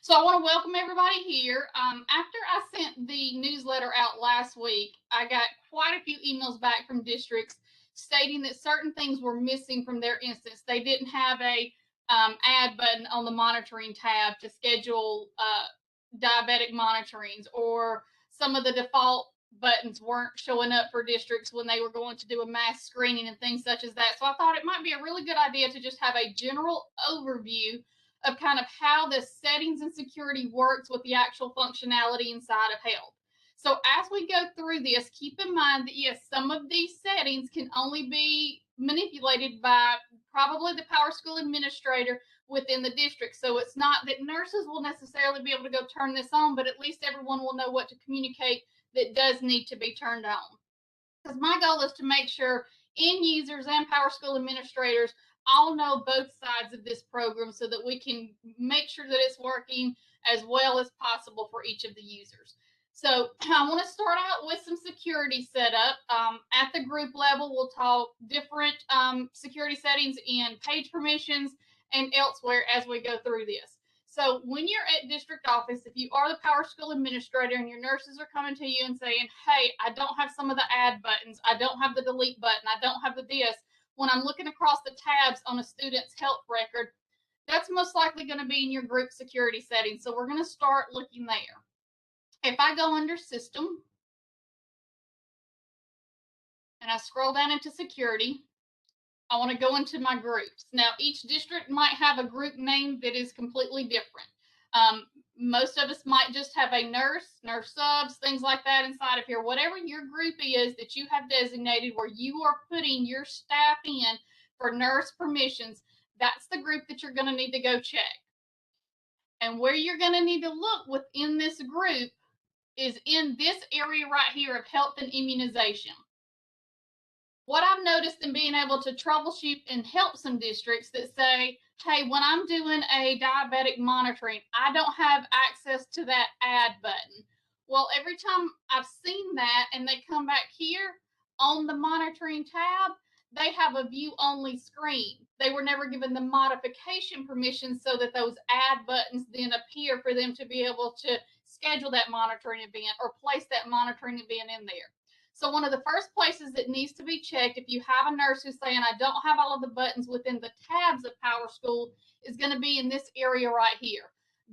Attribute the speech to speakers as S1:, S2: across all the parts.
S1: So I want to welcome everybody here. After I sent the newsletter out last week, I got quite a few emails back from districts stating that certain things were missing from their instance. They didn't have a add button on the monitoring tab to schedule diabetic monitorings, or some of the default buttons weren't showing up for districts when they were going to do a mass screening and things such as that. So I thought it might be a really good idea to just have a general overview of kind of how the settings and security works with the actual functionality inside of Health. So as we go through this, keep in mind that yes, some of these settings can only be manipulated by probably the PowerSchool administrator within the district. So it's not that nurses will necessarily be able to go turn this on, but at least everyone will know what to communicate that does need to be turned on. Because my goal is to make sure end users and PowerSchool administrators all know both sides of this program so that we can make sure that it's working as well as possible for each of the users. So I want to start out with some security setup. At the group level, we'll talk different security settings in page permissions and elsewhere as we go through this. So when you're at district office, if you are the PowerSchool administrator and your nurses are coming to you and saying, hey, I don't have some of the add buttons, I don't have the delete button, I don't have the this, when I'm looking across the tabs on a student's health record, that's most likely going to be in your group security settings. So we're going to start looking there. If I go under system and I scroll down into security, I want to go into my groups. Now, each district might have a group name that is completely different. Most of us might just have a nurse, nurse subs, things like that inside of here. Whatever your group is that you have designated where you are putting your staff in for nurse permissions, that's the group that you're going to need to go check. And where you're going to need to look within this group is in this area right here of health and immunization. What I've noticed in being able to troubleshoot and help some districts that say, hey, when I'm doing a diabetic monitoring, I don't have access to that add button. Well, every time I've seen that and they come back here on the monitoring tab, they have a view only screen. They were never given the modification permission so that those add buttons then appear for them to be able to schedule that monitoring event or place that monitoring event in there. So one of the first places that needs to be checked, if you have a nurse who's saying, I don't have all of the buttons within the tabs of PowerSchool, is going to be in this area right here.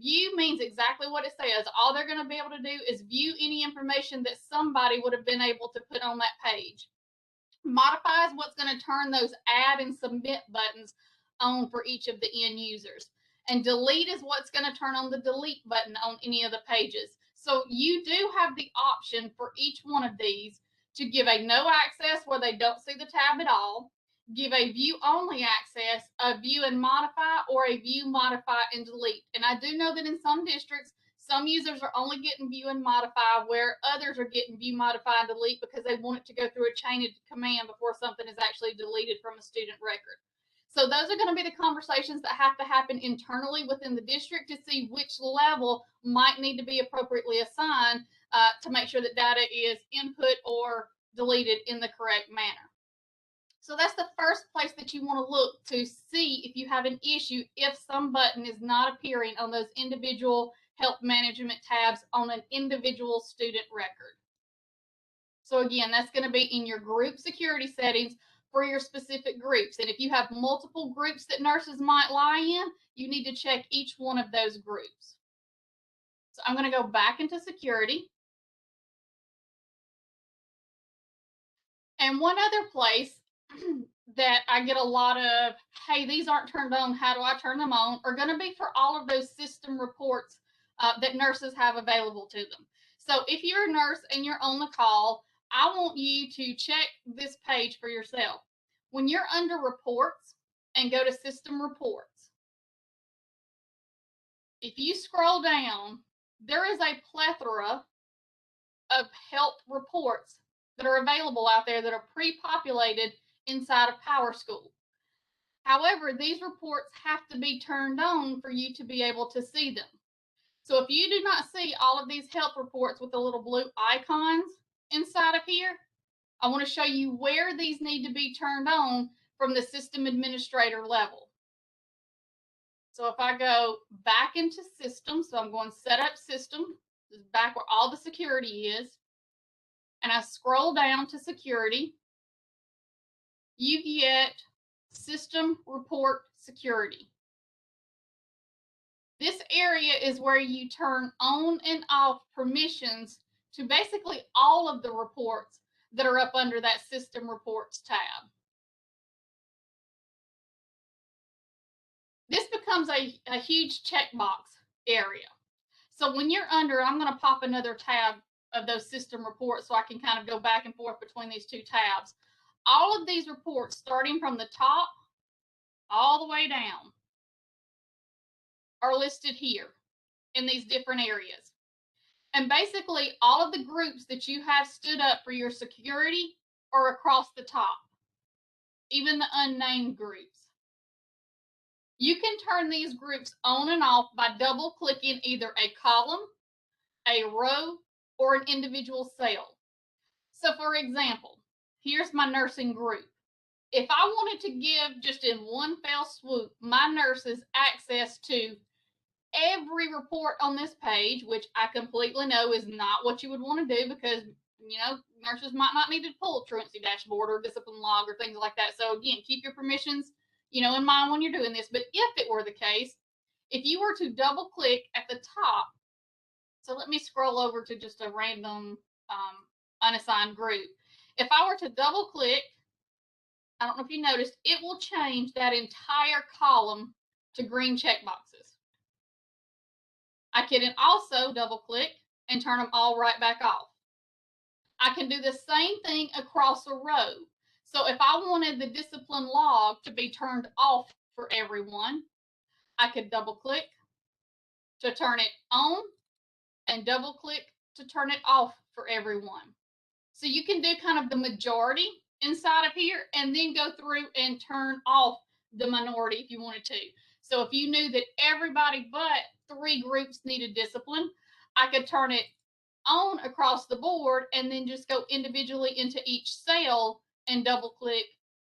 S1: View means exactly what it says. All they're going to be able to do is view any information that somebody would have been able to put on that page. Modify is what's going to turn those add and submit buttons on for each of the end users. And delete is what's going to turn on the delete button on any of the pages. So you do have the option for each one of these to give a no access where they don't see the tab at all, give a view only access, a view and modify, or a view, modify, and delete. And I do know that in some districts, some users are only getting view and modify, where others are getting view, modify, and delete because they want it to go through a chain of command before something is actually deleted from a student record. So those are going to be the conversations that have to happen internally within the district to see which level might need to be appropriately assigned to make sure that data is input or deleted in the correct manner. So that's the first place that you want to look to see if you have an issue if some button is not appearing on those individual health management tabs on an individual student record. So again, that's going to be in your group security settings for your specific groups. And if you have multiple groups that nurses might lie in, you need to check each one of those groups. So I'm going to go back into security. And one other place that I get a lot of, hey, these aren't turned on, how do I turn them on, are going to be for all of those system reports that nurses have available to them. So if you're a nurse and you're on the call, I want you to check this page for yourself. When you're under reports and go to system reports, if you scroll down, there is a plethora of health reports that are available out there that are pre-populated inside of PowerSchool. However, these reports have to be turned on for you to be able to see them. So if you do not see all of these health reports with the little blue icons inside of here, I want to show you where these need to be turned on from the system administrator level. So if I go back into system, so I'm going set up system, this is back where all the security is, and I scroll down to security, you get system report security. This area is where you turn on and off permissions to basically all of the reports that are up under that system reports tab. This becomes a huge checkbox area. So when you're under, I'm going to pop another tab of those system reports so I can kind of go back and forth between these two tabs. All of these reports, starting from the top all the way down, are listed here in these different areas. And basically, all of the groups that you have stood up for your security are across the top, even the unnamed groups. You can turn these groups on and off by double clicking either a column, a row, or an individual cell. So for example, here's my nursing group. If I wanted to give just in one fell swoop my nurses access to every report on this page, which I completely know is not what you would want to do because, you know, nurses might not need to pull a truancy dashboard or discipline log or things like that. So again, keep your permissions, you know, in mind when you're doing this. But if it were the case, if you were to double click at the top, so let me scroll over to just a random unassigned group. If I were to double click, I don't know if you noticed, it will change that entire column to green checkboxes. I can also double click and turn them all right back off. I can do the same thing across a row. So if I wanted the discipline log to be turned off for everyone, I could double click to turn it on and double click to turn it off for everyone. So you can do kind of the majority inside of here and then go through and turn off the minority if you wanted to. So if you knew that everybody but 3 groups needed discipline, I could turn it on across the board and then just go individually into each cell and double click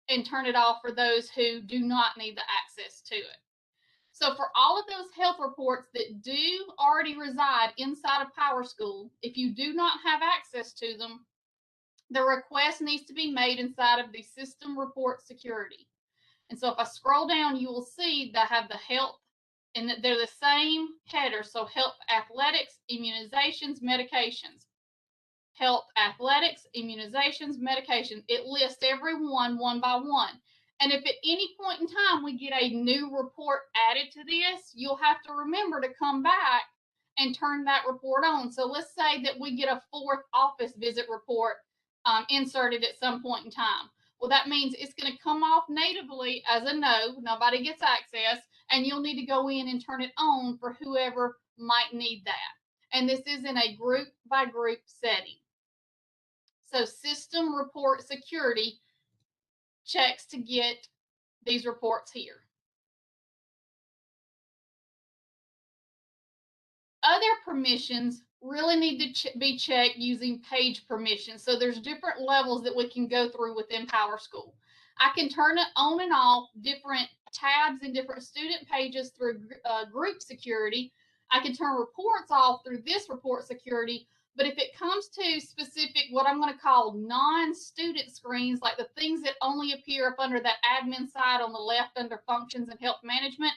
S1: and turn it off for those who do not need the access to it. So for all of those health reports that do already reside inside of PowerSchool, if you do not have access to them, the request needs to be made inside of the system report security. And so if I scroll down, you will see that I have the health and that they're the same header. So health, athletics, immunizations, medications. Health, athletics, immunizations, medications. It lists everyone one by one. And if at any point in time we get a new report added to this, you'll have to remember to come back and turn that report on. So let's say that we get a 4th office visit report inserted at some point in time. Well, that means it's going to come off natively as a no, nobody gets access, and you'll need to go in and turn it on for whoever might need that. And this is in a group by group setting. So system report security checks to get these reports here. Other permissions really need to be checked using page permissions. So there's different levels that we can go through within PowerSchool. I can turn it on and off different tabs and different student pages through group security. I can turn reports off through this report security. But if it comes to specific, what I'm going to call non-student screens, like the things that only appear up under that admin side on the left under functions and health management,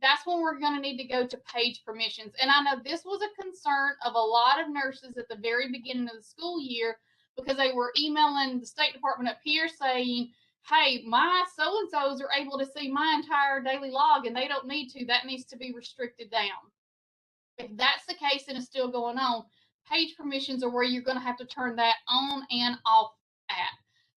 S1: that's when we're going to need to go to page permissions. And I know this was a concern of a lot of nurses at the very beginning of the school year because they were emailing the State Department up here saying, hey, my so-and-sos are able to see my entire daily log and they don't need to. That needs to be restricted down. If that's the case and it's still going on, page permissions are where you're going to have to turn that on and off at.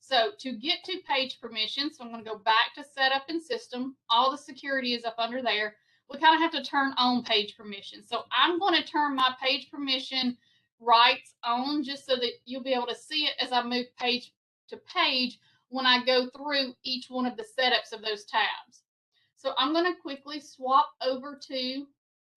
S1: So to get to page permissions, so I'm going to go back to setup and system. All the security is up under there. We kind of have to turn on page permissions. So I'm going to turn my page permission rights on just so that you'll be able to see it as I move page to page when I go through each one of the setups of those tabs. So I'm going to quickly swap over to,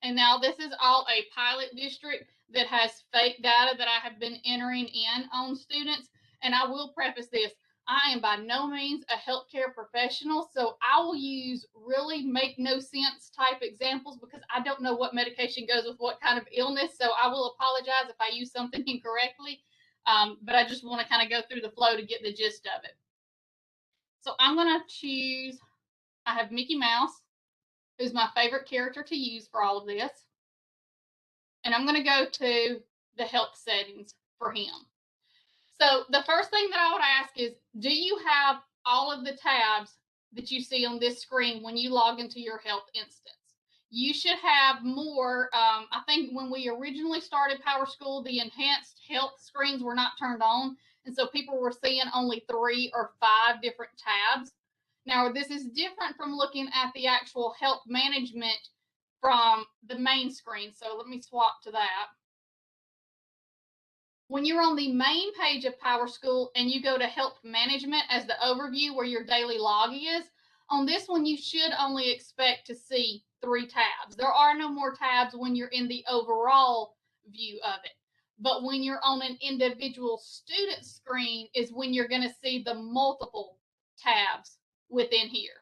S1: and now this is all a pilot district that has fake data that I have been entering in on students. And I will preface this, I am by no means a healthcare professional, so I will use really make no sense type examples because I don't know what medication goes with what kind of illness. So I will apologize if I use something incorrectly, but I just want to kind of go through the flow to get the gist of it. So I'm going to choose, I have Mickey Mouse, who's my favorite character to use for all of this. And I'm going to go to the health settings for him. So the first thing that I would ask is, do you have all of the tabs that you see on this screen when you log into your health instance? You should have more. I think when we originally started PowerSchool, the enhanced health screens were not turned on. And so people were seeing only 3 or 5 different tabs. Now, this is different from looking at the actual health management from the main screen. So let me swap to that. When you're on the main page of PowerSchool and you go to Health Management as the overview where your daily log is, on this one you should only expect to see 3 tabs. There are no more tabs when you're in the overall view of it. But when you're on an individual student screen is when you're going to see the multiple tabs within here.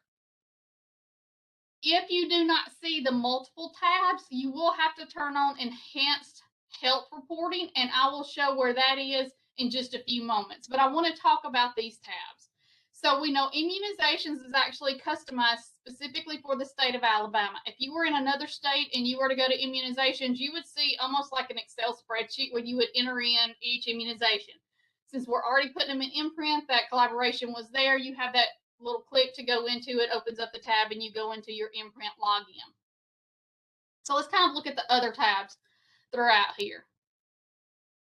S1: If you do not see the multiple tabs, you will have to turn on enhanced health reporting, and I will show where that is in just a few moments. But I want to talk about these tabs. So we know immunizations is actually customized specifically for the state of Alabama. If you were in another state and you were to go to immunizations, you would see almost like an Excel spreadsheet where you would enter in each immunization. Since we're already putting them in Imprint, that collaboration was there. You have that little click to go into it, opens up the tab, and you go into your Imprint login. So let's kind of look at the other tabs that are out here.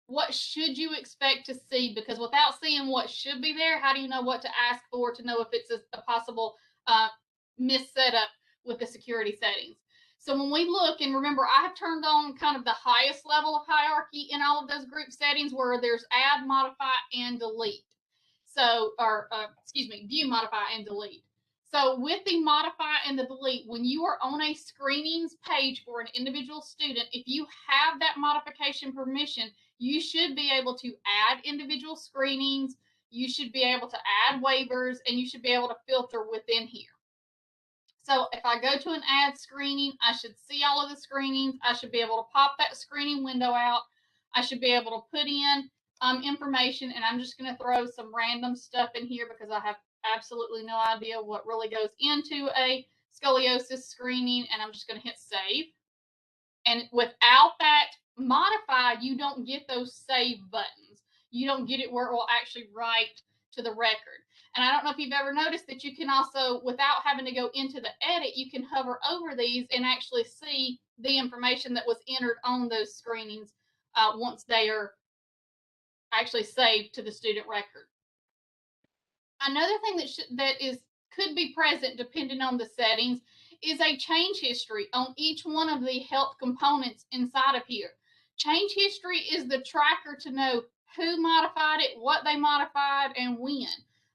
S1: What should you expect to see? Because without seeing what should be there, how do you know what to ask for to know if it's a possible mis-setup with the security settings? So when we look, and remember, I have turned on kind of the highest level of hierarchy in all of those group settings where there's add, modify, and delete. So, or excuse me, view, modify, and delete. So with the modify and the delete, when you are on a screenings page for an individual student, if you have that modification permission, you should be able to add individual screenings, you should be able to add waivers, and you should be able to filter within here. So if I go to an add screening, I should see all of the screenings. I should be able to pop that screening window out. I should be able to put in information, and I'm just going to throw some random stuff in here because I have absolutely no idea what really goes into a scoliosis screening, and I'm just going to hit save. And without that modified, you don't get those save buttons. You don't get it where it will actually write to the record. And I don't know if you've ever noticed that you can also, without having to go into the edit, you can hover over these and actually see the information that was entered on those screenings once they are actually saved to the student record. Another thing that could be present depending on the settings is a change history on each one of the health components inside of here. Change history is the tracker to know who modified it, what they modified, and when.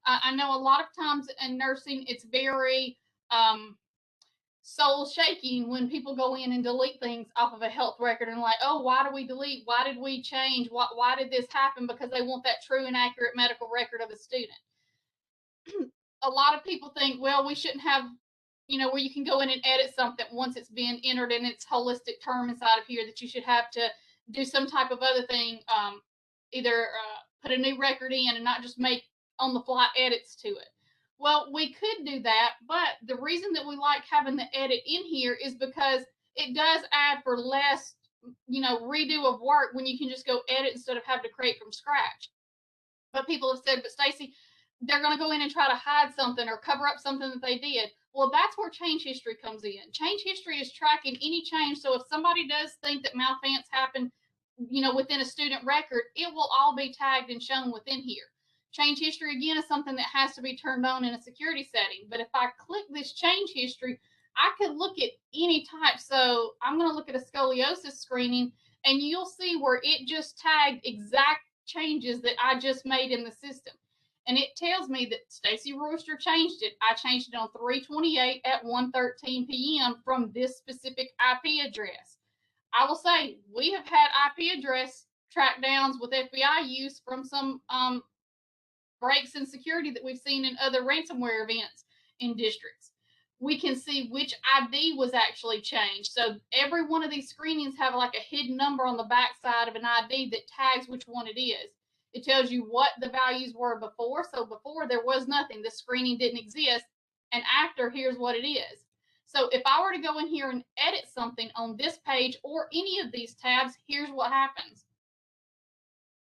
S1: I know a lot of times in nursing, it's very soul shaking when people go in and delete things off of a health record and like, oh, why do we delete? Why did we change? Why did this happen? Because they want that true and accurate medical record of a student. A lot of people think, well, we shouldn't have, where you can go in and edit something once it's been entered in its holistic term inside of here, that you should have to do some type of other thing, either put a new record in and not just make on the fly edits to it. Well, we could do that, but the reason that we like having the edit in here is because it does add for less, redo of work when you can just go edit instead of having to create from scratch. But people have said, but Stacy, they're going to go in and try to hide something or cover up something that they did. Well, that's where change history comes in. Change history is tracking any change. So if somebody does think that malfeasance happened, within a student record, it will all be tagged and shown within here. Change history, again, is something that has to be turned on in a security setting. But if I click this change history, I could look at any type. So I'm going to look at a scoliosis screening, and you'll see where it just tagged exact changes that I just made in the system. And it tells me that Stacy Royster changed it. I changed it on 3/28 at 1:13 p.m. from this specific IP address. I will say we have had IP address track downs with FBI use from some breaks in security that we've seen in other ransomware events in districts. We can see which ID was actually changed. So every one of these screenings have like a hidden number on the back side of an ID that tags which one it is. It tells you what the values were before. So before there was nothing, the screening didn't exist. And after, here's what it is. So if I were to go in here and edit something on this page or any of these tabs, here's what happens.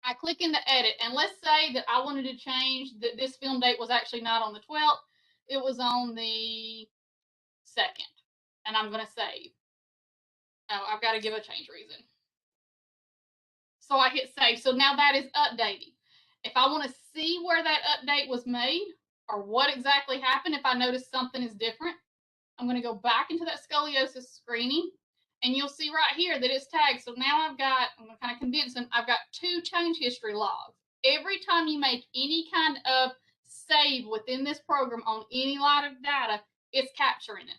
S1: I click into edit, and let's say that I wanted to change that this film date was actually not on the 12th, it was on the 2nd, and I'm going to save. Oh, I've got to give a change reason. So I hit save. So now that is updating. If I want to see where that update was made or what exactly happened, if I notice something is different, I'm going to go back into that scoliosis screening, and you'll see right here that it's tagged. So now I'm going to kind of condense them. I've got 2 change history logs. Every time you make any kind of save within this program on any lot of data, it's capturing it.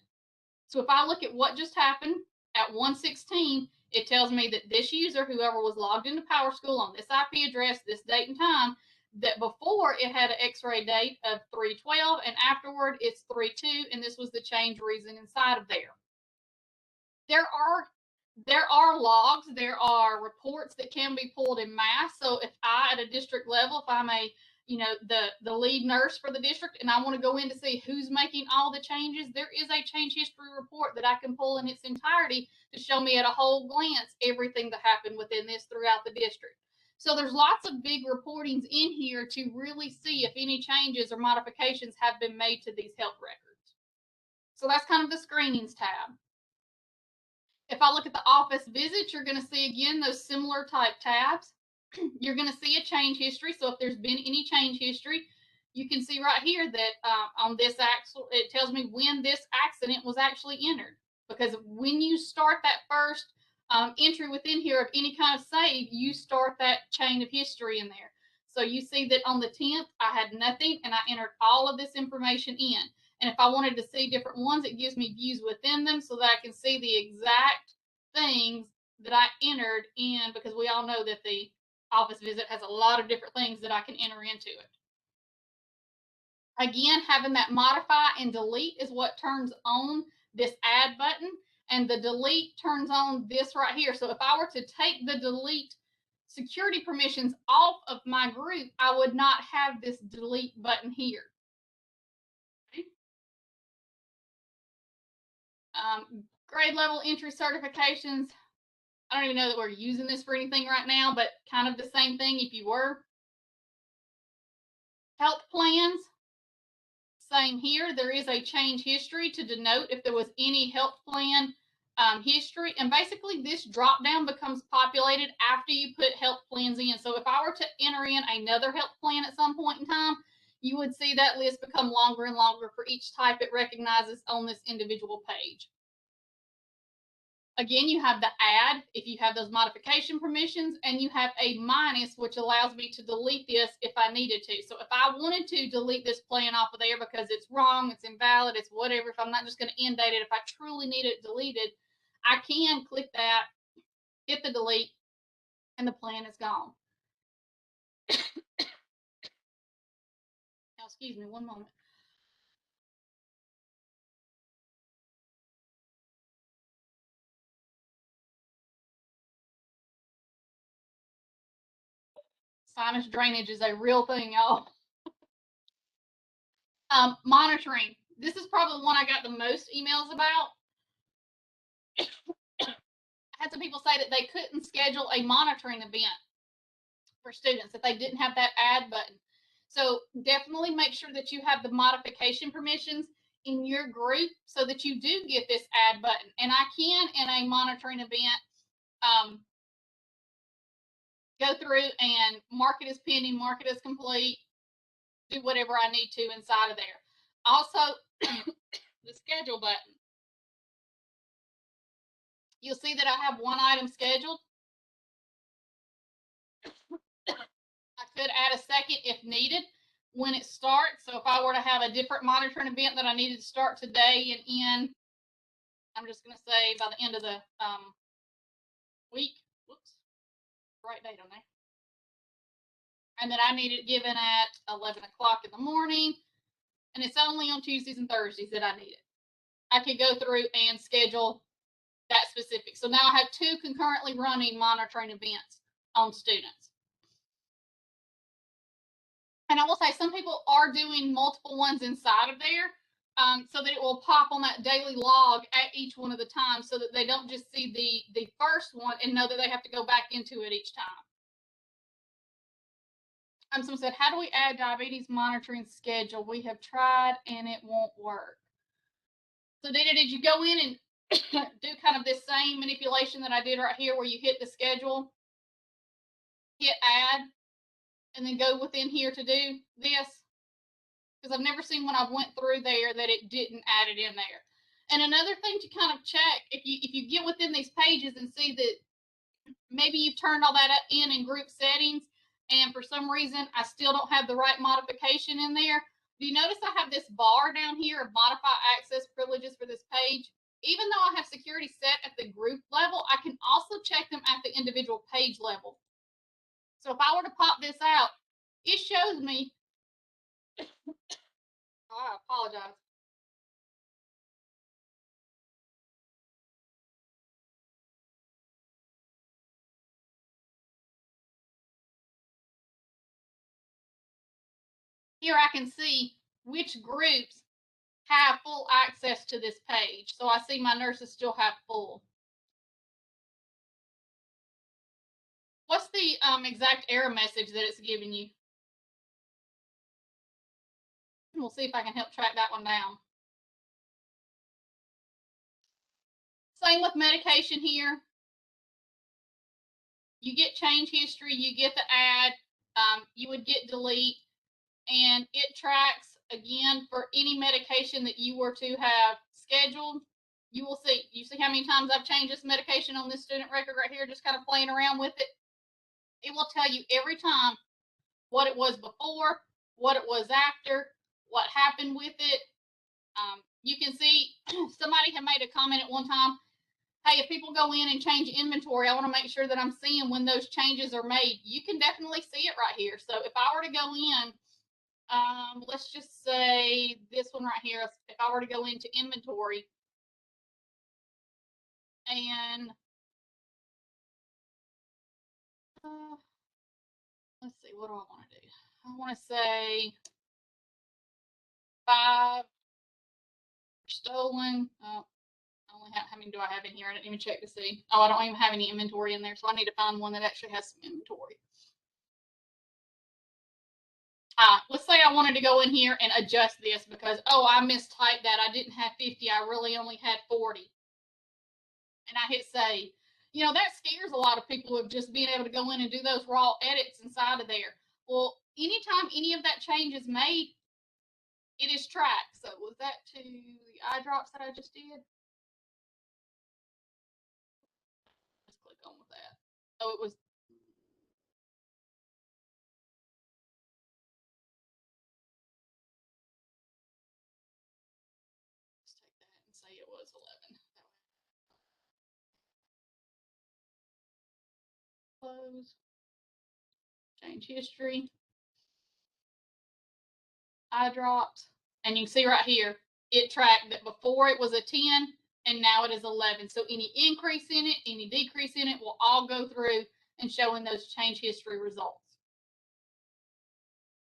S1: So if I look at what just happened at 1:16, it tells me that this user, whoever was logged into PowerSchool on this IP address, this date and time, that before it had an X-ray date of 3/12, and afterward it's 3/2, and this was the change reason inside of there. There are logs, there are reports that can be pulled in mass. So if I, at a district level, if I'm a the lead nurse for the district, and I want to go in to see who's making all the changes, there is a change history report that I can pull in its entirety to show me at a whole glance everything that happened within this throughout the district. So there's lots of big reportings in here to really see if any changes or modifications have been made to these health records. So that's kind of the screenings tab. If I look at the office visits, you're going to see again those similar type tabs. You're going to see a change history. So if there's been any change history, you can see right here that on this axle, it tells me when this accident was actually entered. Because when you start that first entry within here of any kind of save, you start that chain of history in there. So you see that on the 10th, I had nothing, and I entered all of this information in. And if I wanted to see different ones, it gives me views within them so that I can see the exact things that I entered in, because we all know that the office visit has a lot of different things that I can enter into it. Again, having that modify and delete is what turns on this add button, and the delete turns on this right here. So if I were to take the delete security permissions off of my group, I would not have this delete button here. Grade level entry certifications. I don't even know that we're using this for anything right now, but kind of the same thing if you were. Health plans, same here. There is a change history to denote if there was any health plan history. And basically this drop down becomes populated after you put health plans in. So if I were to enter in another health plan at some point in time, you would see that list become longer and longer for each type it recognizes on this individual page. Again, you have the add if you have those modification permissions, and you have a minus, which allows me to delete this if I needed to. So if I wanted to delete this plan off of there because it's wrong, it's invalid, it's whatever, if I'm not just going to end date it, if I truly need it deleted, I can click that, hit the delete, and the plan is gone. Now, excuse me, one moment. Sinus drainage is a real thing, y'all. Monitoring. This is probably one I got the most emails about. I had some people say that they couldn't schedule a monitoring event for students if they didn't have that add button. So definitely make sure that you have the modification permissions in your group so that you do get this add button. And I can, in a monitoring event, go through and mark it as pending, mark it as complete, do whatever I need to inside of there. Also, the schedule button. You'll see that I have one item scheduled. I could add a second if needed when it starts. So if I were to have a different monitoring event that I needed to start today and end, I'm just going to say by the end of the week. Whoops, right date on there. and that I need it given at 11 o'clock in the morning, and it's only on Tuesdays and Thursdays that I need it, I could go through and schedule that specific. So now I have 2 concurrently running monitoring events on students. And I will say some people are doing multiple ones inside of there, so that it will pop on that daily log at each one of the times, so that they don't just see the first one and know that they have to go back into it each time. Someone said, how do we add diabetes monitoring schedule? We have tried and it won't work. So Dana, did you go in and do kind of this same manipulation that I did right here, where you hit the schedule, hit add, and then go within here to do this? Because I've never seen when I went through there that it didn't add it in there. And another thing to kind of check, if you get within these pages and see that maybe you've turned all that up in group settings, and for some reason I still don't have the right modification in there. Do you notice I have this bar down here of modify access privileges for this page? Even though I have security set at the group level, I can also check them at the individual page level. So if I were to pop this out, it shows me, I apologize. Here I can see which groups have full access to this page. So I see my nurses still have full. What's the exact error message that it's giving you? We'll see if I can help track that one down. Same with medication here. You get change history, you get the add, you would get delete, and it tracks again for any medication that you were to have scheduled. You will see, you see how many times I've changed this medication on this student record right here, just kind of playing around with it. It will tell you every time what it was before, what it was after, what happened with it. You can see somebody had made a comment at one time, hey, if people go in and change inventory, I want to make sure that I'm seeing when those changes are made. You can definitely see it right here. So if I were to go in, let's just say this one right here, if I were to go into inventory and let's see, what do I want to do? I want to say 5 stolen. Oh, I only have, how many do I have in here? I didn't even check to see. Oh, I don't even have any inventory in there, so I need to find one that actually has some inventory. Let's say I wanted to go in here and adjust this because, oh, I mistyped that. I didn't have 50. I really only had 40. And I hit save. You know, that scares a lot of people of just being able to go in and do those raw edits inside of there. Well, anytime any of that change is made, it is tracked. So was that to the eye drops that I just did? Let's click on with that. Oh, it was. Let's take that and say it was 11. Close. Change history. Eye drops. And you can see right here, it tracked that before it was a 10 and now it is 11. So any increase in it, any decrease in it will all go through and showing those change history results.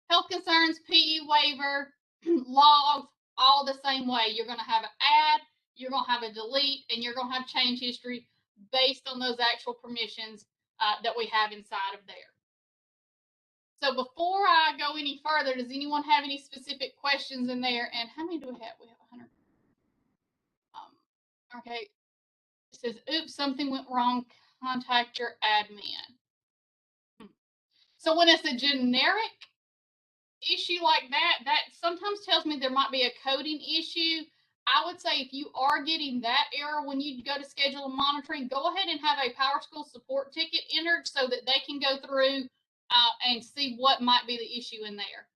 S1: Health concerns, PE waiver, logs, all the same way. You're going to have an add, you're going to have a delete, and you're going to have change history based on those actual permissions that we have inside of there. So before I go any further, does anyone have any specific questions in there? And how many do we have? We have 100. Okay. It says, oops, something went wrong. Contact your admin. So when it's a generic issue like that, that sometimes tells me there might be a coding issue. I would say if you are getting that error when you go to schedule and monitoring, go ahead and have a PowerSchool support ticket entered so that they can go through and see what might be the issue in there.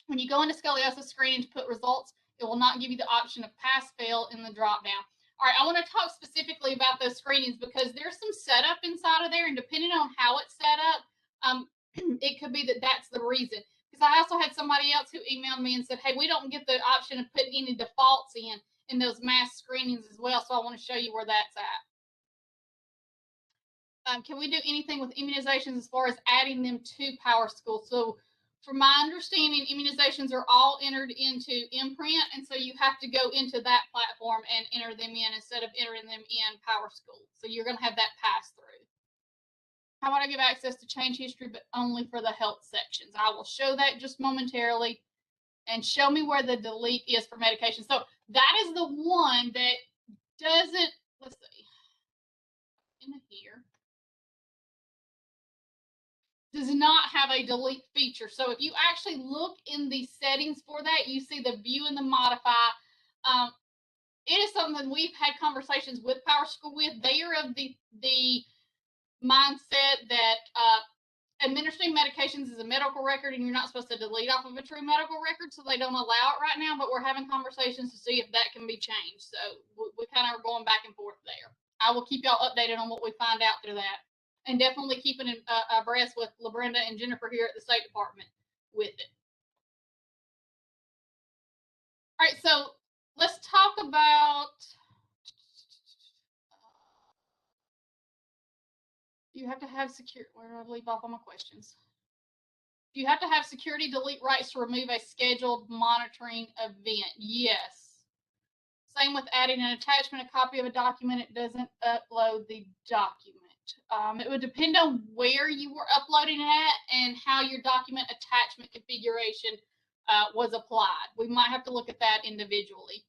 S1: When you go into scoliosis screening to put results, it will not give you the option of pass fail in the drop down. All right, I want to talk specifically about those screenings because there's some setup inside of there, and depending on how it's set up, it could be that that's the reason. Because I also had somebody else who emailed me and said, hey, we don't get the option of putting any defaults in those mass screenings as well, so I want to show you where that's at. Can we do anything with immunizations as far as adding them to PowerSchool? So from my understanding, immunizations are all entered into Imprint, and so you have to go into that platform and enter them in instead of entering them in PowerSchool. So you're going to have that pass through. How about I give access to change history, but only for the health sections? I will show that just momentarily, and show me where the delete is for medication. So that is the one that doesn't, let's see, in here, does not have a delete feature. So if you actually look in the settings for that, you see the view and the modify. It is something we've had conversations with PowerSchool with. They are of the mindset that administering medications is a medical record and you're not supposed to delete off of a true medical record, so they don't allow it right now, but we're having conversations to see if that can be changed. So we kind of are going back and forth there. I will keep y'all updated on what we find out through that, and definitely keeping abreast with LaBrenda and Jennifer here at the State Department with it. All right, so let's talk about, you have to have secure, where do I leave off on my questions? You have to have security delete rights to remove a scheduled monitoring event. Yes. Same with adding an attachment, a copy of a document. It doesn't upload the document. It would depend on where you were uploading it at and how your document attachment configuration was applied. We might have to look at that individually.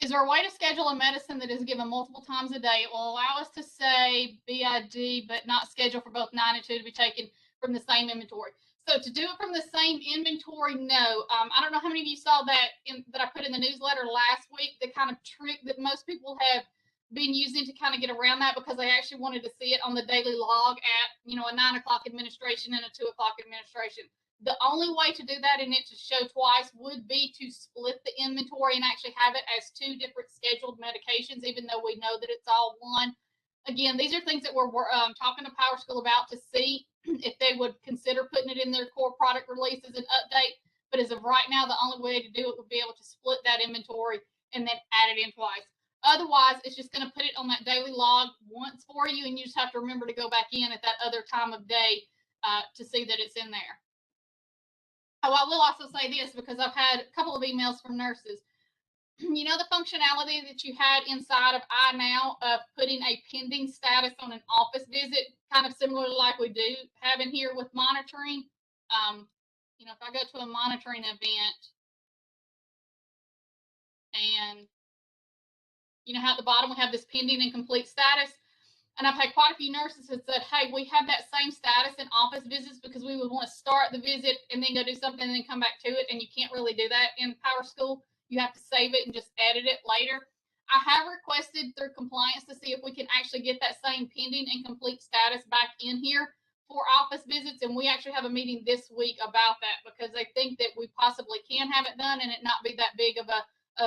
S1: Is there a way to schedule a medicine that is given multiple times a day? It will allow us to say BID, but not schedule for both 9 and 2 to be taken from the same inventory. So to do it from the same inventory, no. I don't know how many of you saw that that I put in the newsletter last week, the kind of trick that most people have been using to kind of get around that, because they actually wanted to see it on the daily log at, a 9 o'clock administration and a 2 o'clock administration. The only way to do that and it to show twice would be to split the inventory and actually have it as 2 different scheduled medications, even though we know that it's all one. Again, these are things that we're talking to PowerSchool about to see if they would consider putting it in their core product release as an update. But as of right now, the only way to do it would be able to split that inventory and then add it in twice. Otherwise, it's just going to put it on that daily log once for you, and you just have to remember to go back in at that other time of day to see that it's in there. Oh, I will also say this, because I've had a couple of emails from nurses. You know the functionality that you had inside of iNow of putting a pending status on an office visit, kind of similar like we do have in here with monitoring. If I go to a monitoring event, and how at the bottom we have this pending and complete status. And I've had quite a few nurses that said, hey, we have that same status in office visits because we would want to start the visit and then go do something and then come back to it. And you can't really do that in PowerSchool. You have to save it and just edit it later. I have requested through compliance to see if we can actually get that same pending and complete status back in here for office visits. And we actually have a meeting this week about that, because they think that we possibly can have it done and it not be that big of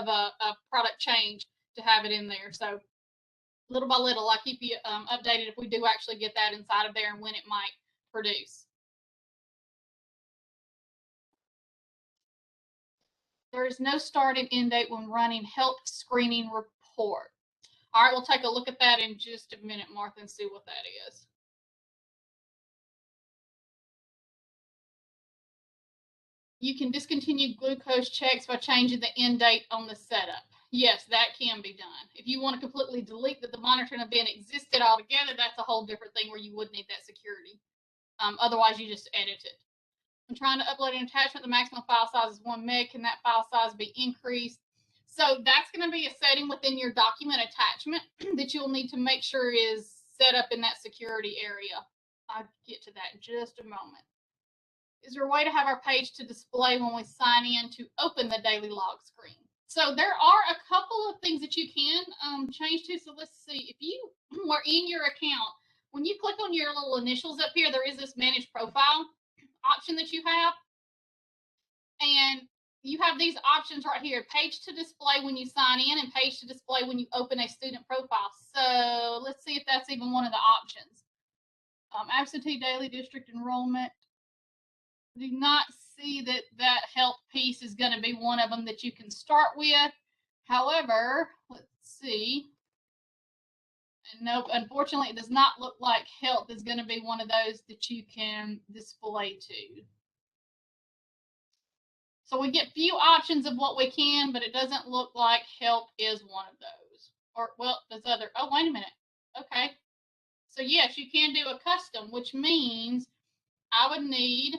S1: a product change to have it in there. So little by little, I'll keep you updated if we do actually get that inside of there and when it might produce. There is no start and end date when running health screening report. All right, we'll take a look at that in just a minute, Martha, and see what that is. You can discontinue glucose checks by changing the end date on the setup. Yes, that can be done. If you want to completely delete that the monitoring event existed altogether, that's a whole different thing where you would need that security. Otherwise, you just edit it. I'm trying to upload an attachment. The maximum file size is 1 meg. Can that file size be increased? So that's going to be a setting within your document attachment that you'll need to make sure is set up in that security area. I'll get to that in just a moment. Is there a way to have our page to display when we sign in to open the daily log screen? So there are a couple of things that you can change to. So let's see. If you are in your account, when you click on your little initials up here, there is this manage profile option that you have. And you have these options right here, page to display when you sign in and page to display when you open a student profile. So let's see if that's even one of the options. Absentee daily district enrollment. Do not see that that help piece is going to be one of them that you can start with. However, let's see. And nope, unfortunately, it does not look like health is going to be one of those that you can display to. So we get few options of what we can, but it doesn't look like help is one of those. Or, well, there's other, oh, wait a minute. Okay. So yes, you can do a custom, which means I would need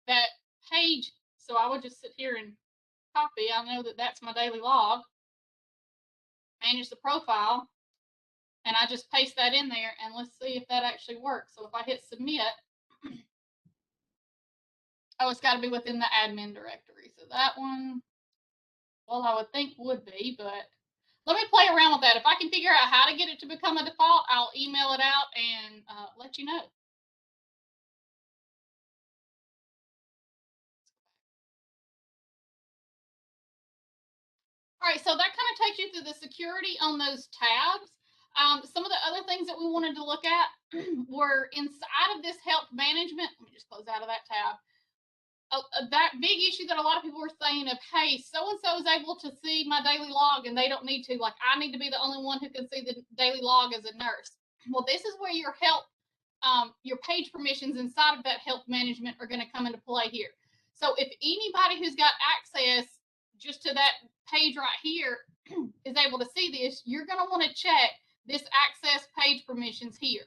S1: that page. So I would just sit here and copy. I know that that's my daily log. Manage the profile. And I just paste that in there, and let's see if that actually works. So if I hit submit, oh, it's got to be within the admin directory. So that one, well, I would think would be, but let me play around with that. If I can figure out how to get it to become a default, I'll email it out and let you know. All right, so that kind of takes you through the security on those tabs. Some of the other things that we wanted to look at were inside of this health management. Let me just close out of that tab. That big issue that a lot of people were saying of, hey, so-and-so is able to see my daily log and they don't need to. Like, I need to be the only one who can see the daily log as a nurse. Well, this is where your health, your page permissions inside of that health management are going to come into play here. So if anybody who's got access just to that page right here is able to see this, you're going to want to check this access page permissions here.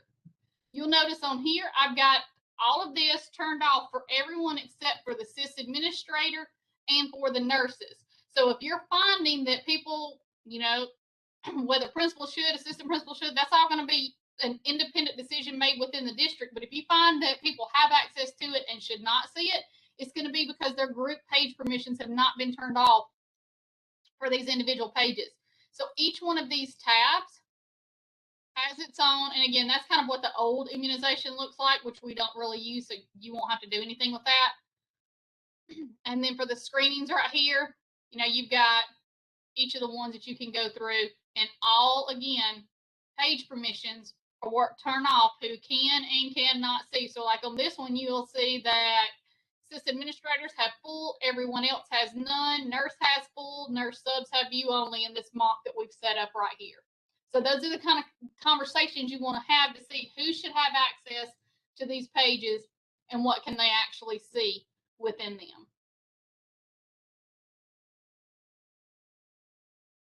S1: You'll notice on here, I've got all of this turned off for everyone except for the SIS administrator and for the nurses. So if you're finding that people, you know, whether principal should, assistant principal should, that's all going to be an independent decision made within the district. But if you find that people have access to it and should not see it, it's going to be because their group page permissions have not been turned off for these individual pages. So each one of these tabs has its own, and again, that's kind of what the old immunization looks like, which we don't really use, so you won't have to do anything with that. And then for the screenings right here, you know, you've got each of the ones that you can go through, and all, again, page permissions are what turn off who can and cannot see. So like on this one, you'll see that SIS administrators have full, everyone else has none, nurse has full, nurse subs have view only in this mock that we've set up right here. So those are the kind of conversations you want to have to see who should have access to these pages and what can they actually see within them.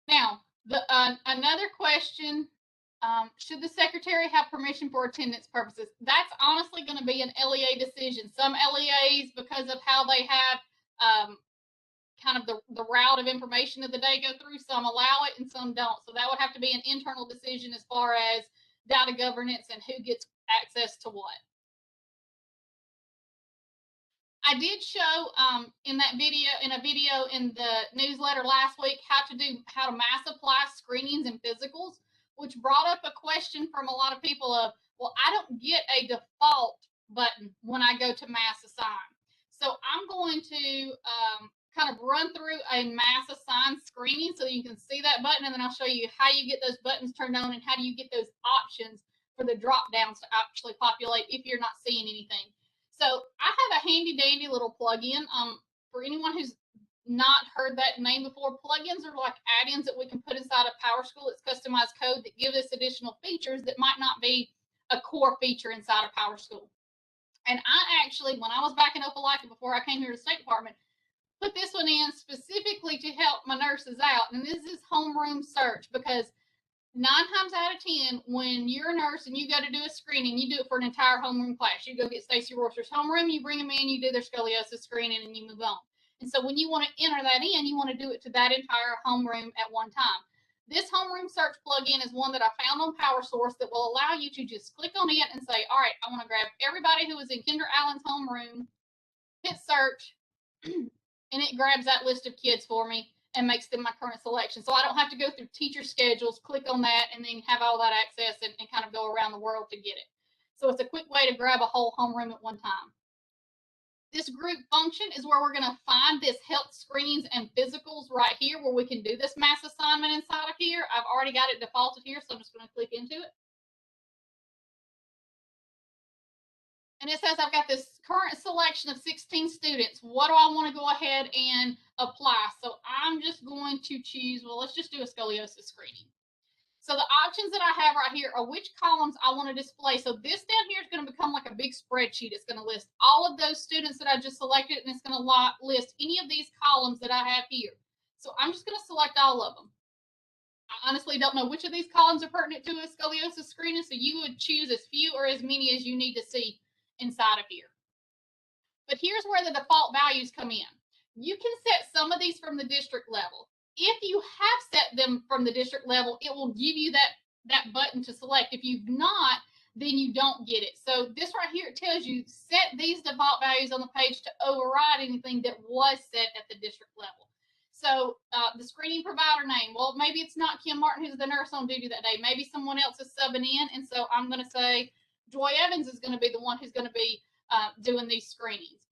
S1: Now, another question, should the secretary have permission for attendance purposes? That's honestly going to be an LEA decision. Some LEAs, because of how they have kind of the route of information of the day go through, some allow it and some don't. So that would have to be an internal decision as far as data governance and who gets access to what. I did show in a video in the newsletter last week how to mass apply screenings and physicals, which brought up a question from a lot of people of, well, I don't get a default button when I go to mass assign. So I'm going to kind of run through a mass assign screening so you can see that button, and then I'll show you how you get those buttons turned on and how do you get those options for the drop downs to actually populate if you're not seeing anything. So I have a handy dandy little plugin. For anyone who's not heard that name before, plugins are like add-ins that we can put inside of PowerSchool. It's customized code that gives us additional features that might not be a core feature inside of PowerSchool. And I actually, when I was back in Opelika before I came here to the State Department, put this one in specifically to help my nurses out. And this is homeroom search, because 9 times out of 10, when you're a nurse and you go to do a screening, you do it for an entire homeroom class. You go get Stacy Rorschach's homeroom, you bring them in, you do their scoliosis screening, and you move on. And so when you want to enter that in, you want to do it to that entire homeroom at one time. This homeroom search plugin is one that I found on PowerSource that will allow you to just click on it and say, all right, I want to grab everybody who was in Kinder Allen's homeroom, hit search, and it grabs that list of kids for me and makes them my current selection. So I don't have to go through teacher schedules, click on that, and then have all that access and kind of go around the world to get it. So it's a quick way to grab a whole homeroom at one time. This group function is where we're going to find this health screenings and physicals right here, where we can do this mass assignment inside of here. I've already got it defaulted here, so I'm just going to click into it. And it says I've got this current selection of 16 students. What do I want to go ahead and apply? So I'm just going to choose, well, let's just do a scoliosis screening. So the options that I have right here are which columns I want to display. So this down here is going to become like a big spreadsheet. It's going to list all of those students that I just selected, and it's going to list any of these columns that I have here. So I'm just going to select all of them. I honestly don't know which of these columns are pertinent to a scoliosis screening, so you would choose as few or as many as you need to see inside of here. But here's where the default values come in. You can set some of these from the district level. If you have set them from the district level, it will give you that button to select. If you've not, then you don't get it. So this right here, it tells you set these default values on the page to override anything that was set at the district level. So the screening provider name, well, maybe it's not Kim Martin who's the nurse on duty that day. Maybe someone else is subbing in. And so I'm going to say Joy Evans is going to be the one who's going to be doing these screenings.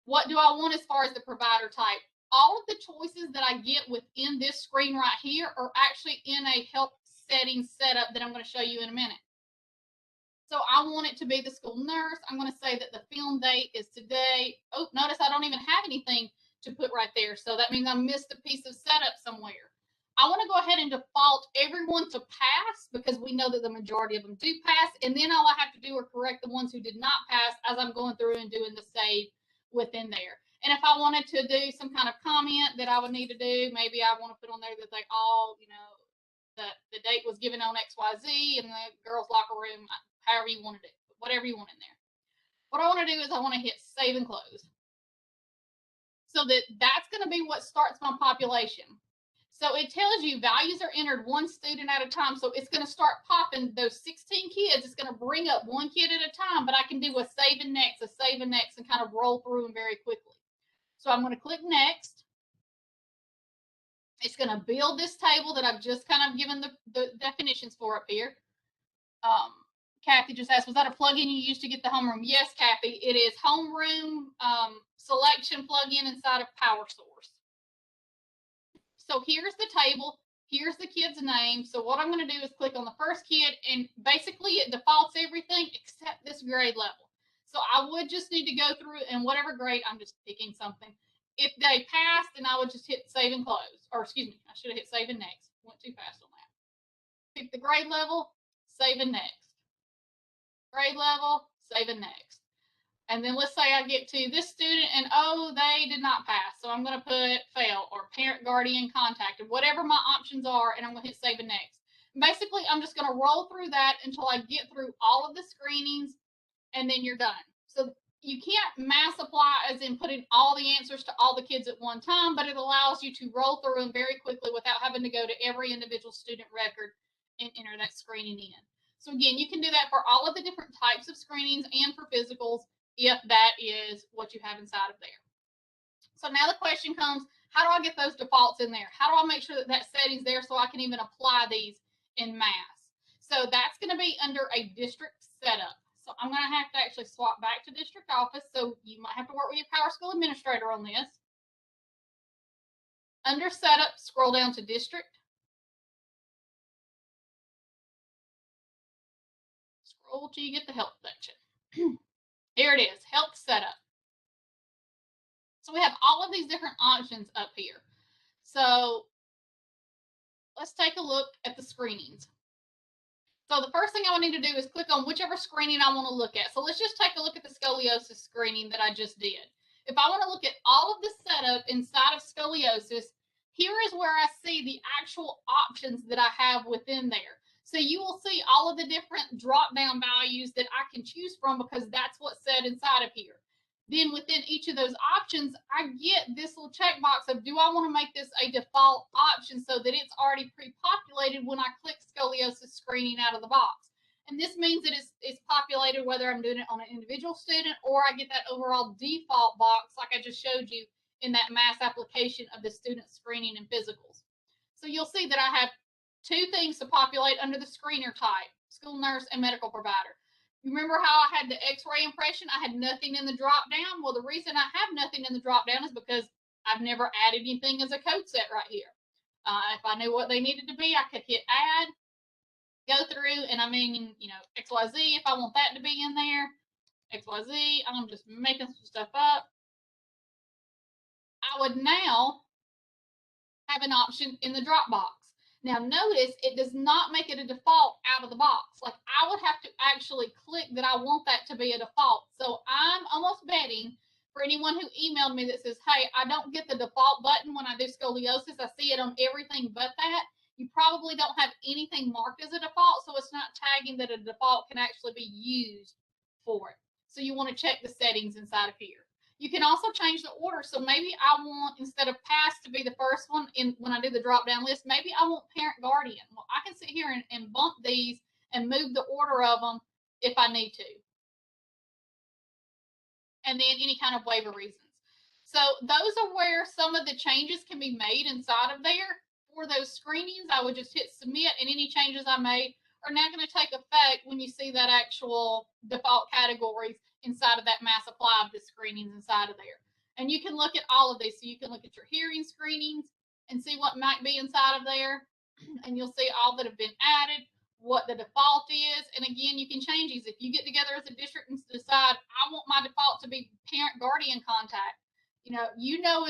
S1: What do I want as far as the provider type? All of the choices that I get within this screen right here are actually in a health setting setup that I'm going to show you in a minute. So I want it to be the school nurse. I'm going to say that the film date is today. Oh, notice I don't even have anything to put right there. So that means I missed a piece of setup somewhere. I want to go ahead and default everyone to pass because we know that the majority of them do pass. And then all I have to do are correct the ones who did not pass as I'm going through and doing the save within there. And if I wanted to do some kind of comment that I would need to do, maybe I want to put on there that they all, the date was given on XYZ in the girls' locker room, however you wanted it, whatever you want in there. What I want to do is I want to hit save and close. So that's going to be what starts my population. So it tells you values are entered one student at a time. So it's going to start popping those 16 kids. It's going to bring up one kid at a time, but I can do a save and next, and kind of roll through them very quickly. So I'm going to click next. It's going to build this table that I've just kind of given the definitions for up here. Kathy just asked, was that a plugin you used to get the homeroom? Yes, Kathy, it is homeroom selection plugin inside of PowerSource. So here's the table. Here's the kid's name. So what I'm going to do is click on the first kid, and basically it defaults everything except this grade level. So I would just need to go through, and whatever grade, I'm just picking something. If they passed, then I would just hit save and close. Or excuse me, I should have hit save and next. Went too fast on that. Pick the grade level, save and next. Grade level, save and next. And then let's say I get to this student and, oh, they did not pass. So I'm going to put fail or parent guardian contacted, whatever my options are, and I'm going to hit save and next. Basically, I'm just going to roll through that until I get through all of the screenings, and then you're done. So you can't mass apply as in putting all the answers to all the kids at one time, but it allows you to roll through them very quickly without having to go to every individual student record and enter that screening in. So again, you can do that for all of the different types of screenings and for physicals if that is what you have inside of there. So now the question comes, how do I get those defaults in there? How do I make sure that that setting's there so I can even apply these in mass? So that's going to be under a district setup. So I'm going to have to actually swap back to district office. So you might have to work with your PowerSchool administrator on this. Under setup, scroll down to district. Scroll till you get the health section. Here it is, health setup. So we have all of these different options up here. So let's take a look at the screenings. So the first thing I would need to do is click on whichever screening I want to look at. So let's just take a look at the scoliosis screening that I just did. If I want to look at all of the setup inside of scoliosis, here is where I see the actual options that I have within there. So you will see all of the different drop-down values that I can choose from because that's what's set inside of here. Then within each of those options, I get this little checkbox of, do I want to make this a default option so that it's already pre-populated when I click scoliosis screening out of the box. And this means that it's populated whether I'm doing it on an individual student or I get that overall default box like I just showed you in that mass application of the student screening and physicals. So you'll see that I have two things to populate under the screener type, school nurse and medical provider. You remember how I had the x-ray impression? I had nothing in the drop down. Well, the reason I have nothing in the drop down is because I've never added anything as a code set right here. If I knew what they needed to be, I could hit add, go through, and I mean, you know, XYZ, if I want that to be in there, XYZ, I'm just making some stuff up. I would now have an option in the Dropbox. Now notice it does not make it a default out of the box. Like I would have to actually click that I want that to be a default. So I'm almost betting for anyone who emailed me that says, hey, I don't get the default button when I do scoliosis. I see it on everything but that. You probably don't have anything marked as a default, so it's not tagging that a default can actually be used for it. So you want to check the settings inside of here. You can also change the order. So maybe I want, instead of past to be the first one in when I do the drop down list, maybe I want parent guardian. Well, I can sit here and bump these and move the order of them if I need to. And then any kind of waiver reasons. So those are where some of the changes can be made inside of there. For those screenings, I would just hit submit, and any changes I made are now going to take effect when you see that actual default categories inside of that mass apply of the screenings inside of there. And you can look at all of these. So you can look at your hearing screenings and see what might be inside of there. And you'll see all that have been added, what the default is. And again, you can change these. If you get together as a district and decide, I want my default to be parent guardian contact, you know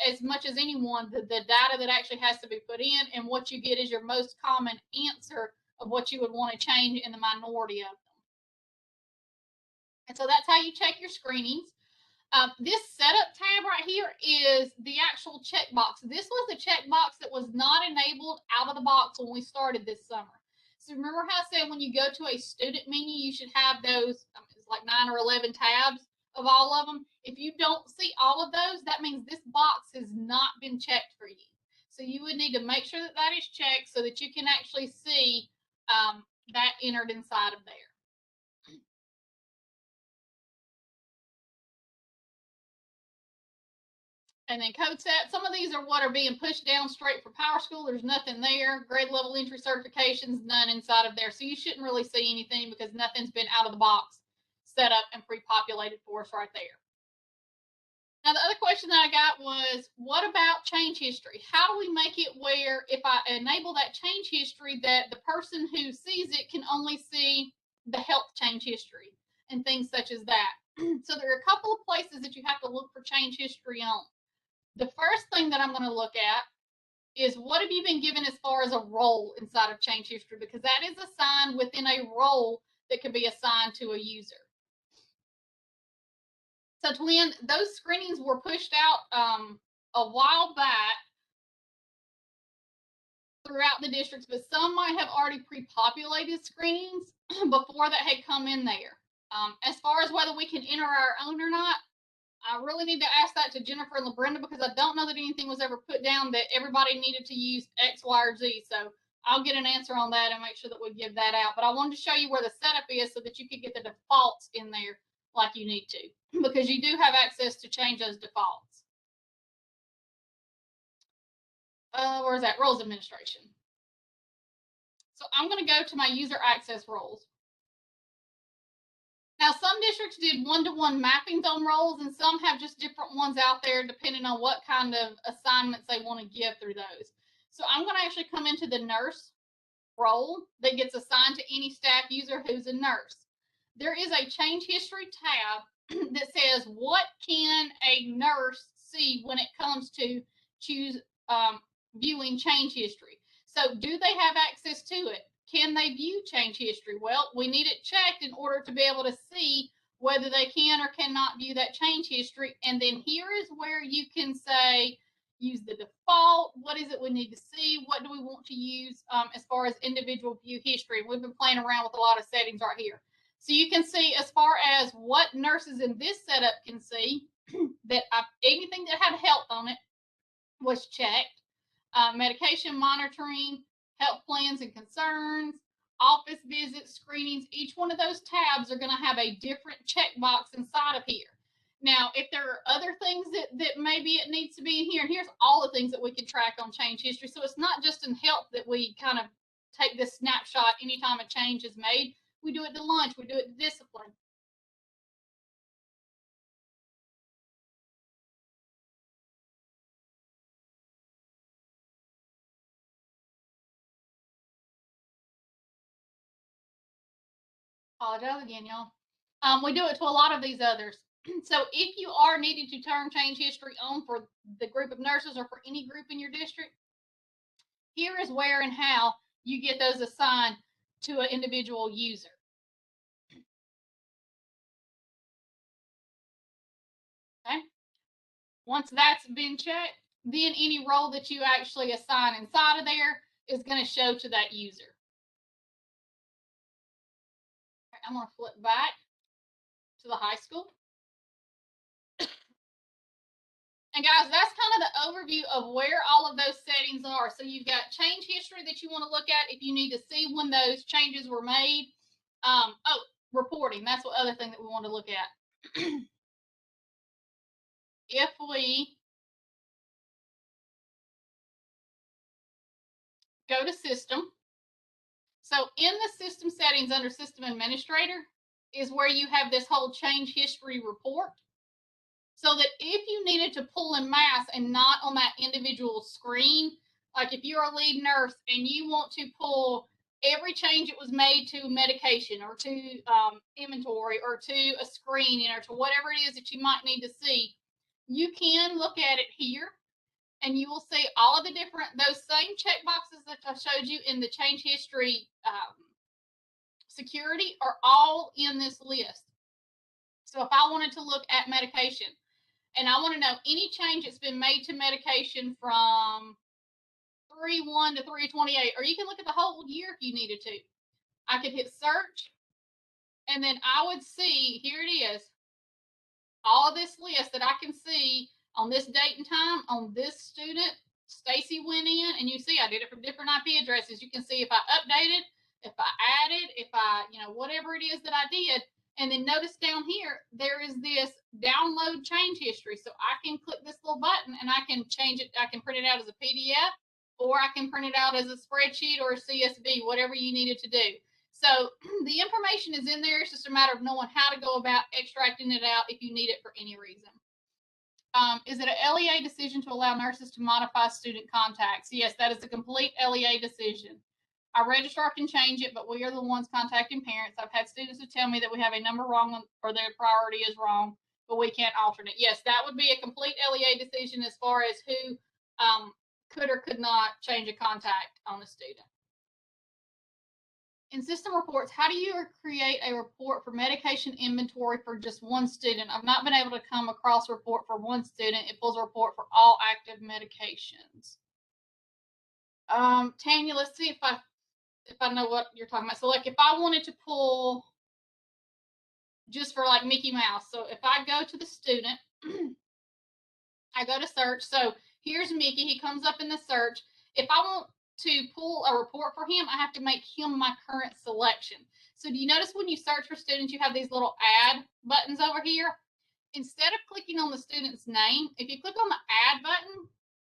S1: as much as anyone the data that actually has to be put in, and what you get is your most common answer of what you would want to change in the minority of them. And so that's how you check your screenings. This setup tab right here is the actual checkbox. This was the checkbox that was not enabled out of the box when we started this summer. So remember how I said when you go to a student menu, you should have those, it's like 9 or 11 tabs of all of them. If you don't see all of those, that means this box has not been checked for you. So you would need to make sure that that is checked so that you can actually see that entered inside of there. And then code set. Some of these are what are being pushed down straight for PowerSchool. There's nothing there. Grade level entry certifications, none inside of there. So you shouldn't really see anything because nothing's been out of the box set up and pre-populated for us right there. Now, the other question that I got was, what about change history? How do we make it where if I enable that change history that the person who sees it can only see the health change history and things such as that? So there are a couple of places that you have to look for change history on. The first thing that I'm going to look at is what have you been given as far as a role inside of change history, because that is assigned within a role that can be assigned to a user. So Twin, those screenings were pushed out a while back throughout the districts, but some might have already pre-populated screenings before that had come in there. As far as whether we can enter our own or not, I really need to ask that to Jennifer and LaBrenda, because I don't know that anything was ever put down that everybody needed to use X, Y, or Z. So I'll get an answer on that and make sure that we give that out. But I wanted to show you where the setup is so that you could get the defaults in there like you need to, because you do have access to change those defaults. Where's that? Roles administration. So I'm going to go to my user access roles. Now, some districts did one-to-one mappings on roles, and some have just different ones out there depending on what kind of assignments they want to give through those. So I'm going to actually come into the nurse role that gets assigned to any staff user who's a nurse. There is a change history tab that says what can a nurse see when it comes to viewing change history. So do they have access to it? Can they view change history? Well, we need it checked in order to be able to see whether they can or cannot view that change history. And then here is where you can say, use the default. What is it we need to see? What do we want to use as far as individual view history? We've been playing around with a lot of settings right here. So you can see as far as what nurses in this setup can see that anything that had health on it was checked. Medication monitoring, health plans and concerns, office visits, screenings. Each one of those tabs are going to have a different checkbox inside of here. Now, if there are other things that maybe it needs to be in here, and here's all the things that we can track on change history. So it's not just in health that we kind of take this snapshot anytime a change is made. we do it to lunch, we do it to discipline. Apologize again, y'all. We do it to a lot of these others. So if you are needing to turn change history on for the group of nurses or for any group in your district, here is where and how you get those assigned to an individual user. Okay. Once that's been checked, then any role that you actually assign inside of there is going to show to that user. Okay, I'm going to flip back to the high school. And guys, that's kind of the overview of where all of those settings are. So you've got change history that you want to look at if you need to see when those changes were made. Oh, reporting. That's the other thing that we want to look at. If we go to system, so in the system settings under system administrator is where you have this whole change history report. So that if you needed to pull in mass and not on that individual screen, like if you're a lead nurse and you want to pull every change that was made to medication or to inventory or to a screening or to whatever it is that you might need to see, you can look at it here and you will see all of the different, those same check boxes that I showed you in the change history security are all in this list. So if I wanted to look at medication, and I want to know any change that's been made to medication from 3/1 to 3/28, or you can look at the whole year if you needed to. I could hit search, and then I would see, here it is, all of this list that I can see on this date and time on this student. Stacy went in, and you see I did it from different IP addresses. You can see if I updated, if I added, if I, whatever it is that I did. And then notice down here, there is this download change history. So I can click this little button and I can change it. I can print it out as a PDF, or I can print it out as a spreadsheet or a CSV, whatever you needed to do. So the information is in there. It's just a matter of knowing how to go about extracting it out if you need it for any reason. Is it an LEA decision to allow nurses to modify student contacts? Yes, that is a complete LEA decision. Our registrar can change it, but we are the ones contacting parents. I've had students who tell me that we have a number wrong or their priority is wrong, but we can't alternate. Yes, that would be a complete LEA decision as far as who could or could not change a contact on a student. In system reports, how do you create a report for medication inventory for just one student? I've not been able to come across a report for one student. It pulls a report for all active medications. Tanya, let's see if I know what you're talking about. So like if I wanted to pull just for like Mickey Mouse. So if I go to the student, I go to search. So here's Mickey. He comes up in the search. If I want to pull a report for him, I have to make him my current selection. So do you notice when you search for students, you have these little add buttons over here? Instead of clicking on the student's name, if you click on the add button,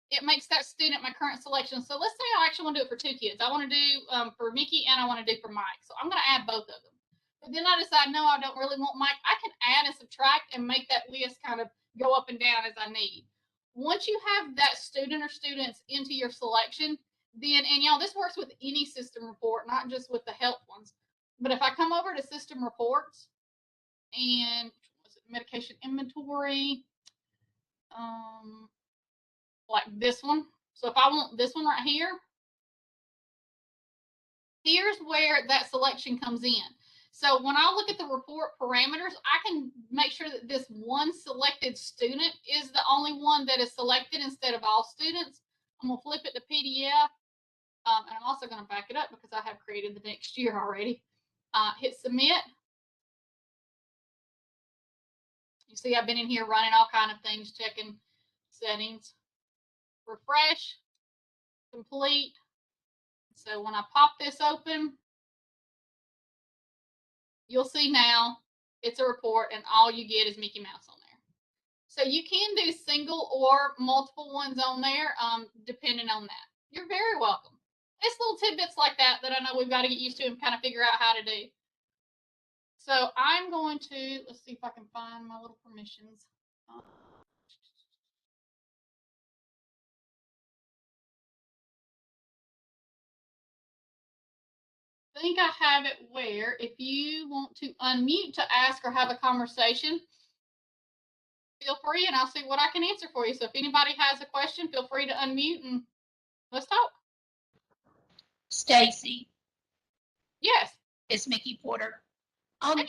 S1: it makes that student my current selection. So let's say I actually want to do it for two kids. I want to do for Mickey and I want to do for Mike. So I'm going to add both of them. But then I decide, no, I don't really want Mike. I can add and subtract and make that list kind of go up and down as I need. Once you have that student or students into your selection, then, and y'all, this works with any system report, not just with the health ones. But if I come over to system reports and medication inventory, like this one. So if I want this one right here, here's where that selection comes in. So when I look at the report parameters, I can make sure that this one selected student is the only one that is selected instead of all students. I'm going to flip it to PDF. And I'm also going to back it up because I have created the next year already. Hit submit. You see I've been in here running all kind of things, checking settings. Refresh, complete. So when I pop this open, you'll see now it's a report and all you get is Mickey Mouse on there. So you can do single or multiple ones on there, depending on that. You're very welcome. It's little tidbits like that that I know we've got to get used to and kind of figure out how to do. So I'm going to, let's see if I can find my little permissions. I think I have it where if you want to unmute to ask or have a conversation, feel free and I'll see what I can answer for you. So if anybody has a question, feel free to unmute and let's talk.
S2: Stacy,
S1: Yes.
S2: it's Mickey Porter. What I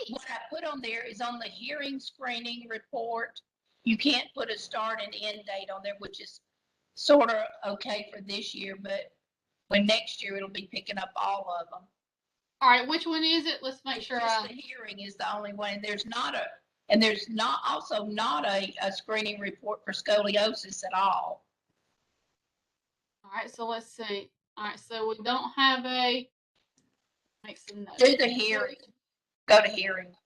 S2: put on there is on the hearing screening report. You can't put a start and end date on there, which is sort of okay for this year, but when next year it'll be picking up all of them.
S1: All right, which one is it? Let's make sure.
S2: Just the hearing is the only one. There's not a screening report for scoliosis at all.
S1: All right, so let's see. All right, so we don't have a. Make some notes.
S2: Do the hearing. Go to hearing.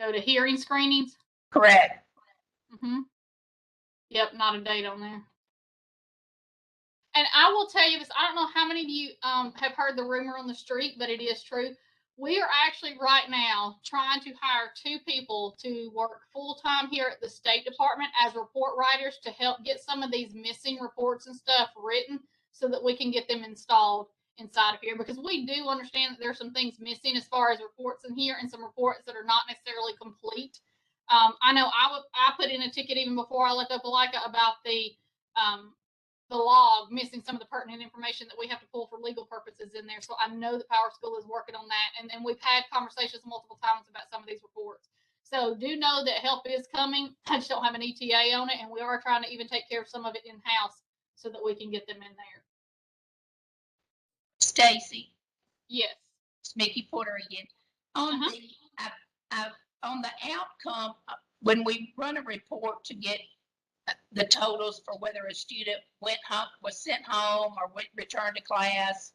S1: Go to hearing screenings.
S2: Correct.
S1: Yep, not a date on there. And I will tell you this, I don't know how many of you have heard the rumor on the street, but it is true. We are actually right now trying to hire 2 people to work full-time here at the State Department as report writers to help get some of these missing reports and stuff written so that we can get them installed inside of here, because we do understand that there's some things missing as far as reports in here and some reports that are not necessarily complete. I know I put in a ticket even before I left Opelika about the log missing some of the pertinent information that we have to pull for legal purposes in there. So I know that Power School is working on that. And we've had conversations multiple times about some of these reports. So do know that help is coming. I just don't have an ETA on it. And we are trying to even take care of some of it in-house so that we can get them in there.
S2: Stacy.
S1: Yes.
S2: It's Mickey Porter again. On the outcome, when we run a report to get the totals for whether a student went home, was sent home, or returned to class,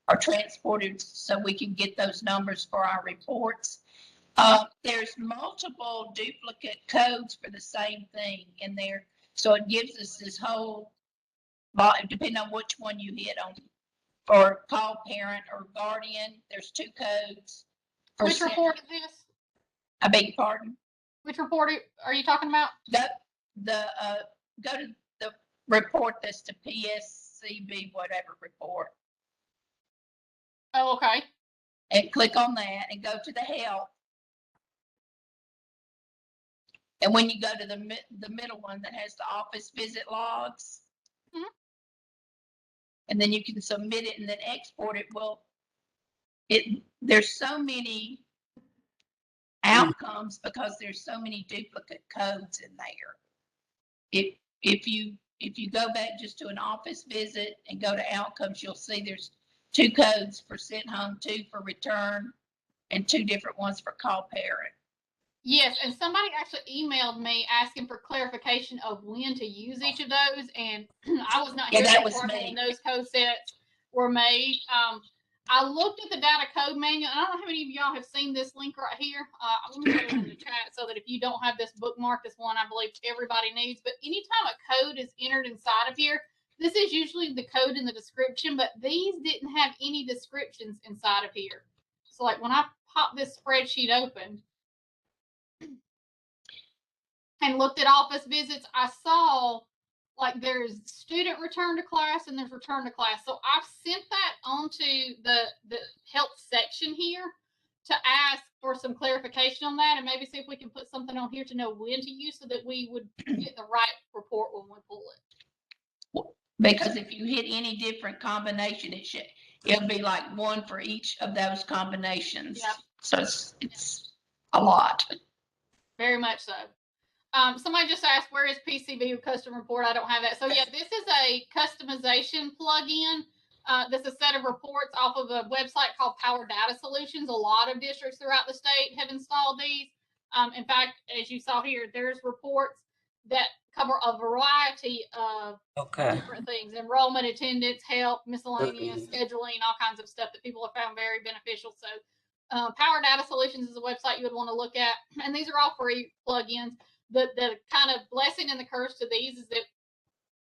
S2: or transported, so we can get those numbers for our reports. There's multiple duplicate codes for the same thing in there, so it gives us this whole, depending on which one you hit on. For call parent or guardian, there's 2 codes.
S1: Which report is this?
S2: I beg your pardon?
S1: Which report are you talking about?
S2: Go to the report that's the PSCB whatever report.
S1: Oh, okay.
S2: And click on that and go to the help. And when you go to the middle one that has the office visit logs, and then you can submit it and then export it. Well, there's so many outcomes because there's so many duplicate codes in there. If you go back just to an office visit and go to outcomes, you'll see there's 2 codes for sent home, 2 for return, and 2 different ones for call parent.
S1: Yes, and somebody actually emailed me asking for clarification of when to use each of those, and I was not here when those code sets were made. I looked at the data code manual, and I don't know how many of y'all have seen this link right here. Let me put it in the chat so that if you don't have this bookmark, this one I believe everybody needs. But anytime a code is entered inside of here, this is usually the code in the description, but these didn't have any descriptions inside of here. So like when I pop this spreadsheet open and looked at office visits, I saw like there's student return to class and there's return to class. So I've sent that onto the help section here to ask for some clarification on that and maybe see if we can put something on here to know when to use so that we would get the right report when we pull it.
S2: Because if you hit any different combination, it'll be like 1 for each of those combinations.
S1: Yep.
S2: So it's a lot.
S1: Very much so. Somebody just asked, where is PCB custom report? I don't have that. So yeah, this is a customization plugin. That's a set of reports off of a website called Power Data Solutions. A lot of districts throughout the state have installed these. In fact, as you saw here, there's reports that cover a variety of different things: enrollment, attendance, help, miscellaneous, scheduling, all kinds of stuff that people have found very beneficial. So Power Data Solutions is a website you would want to look at. And these are all free plugins. The kind of blessing and the curse to these is that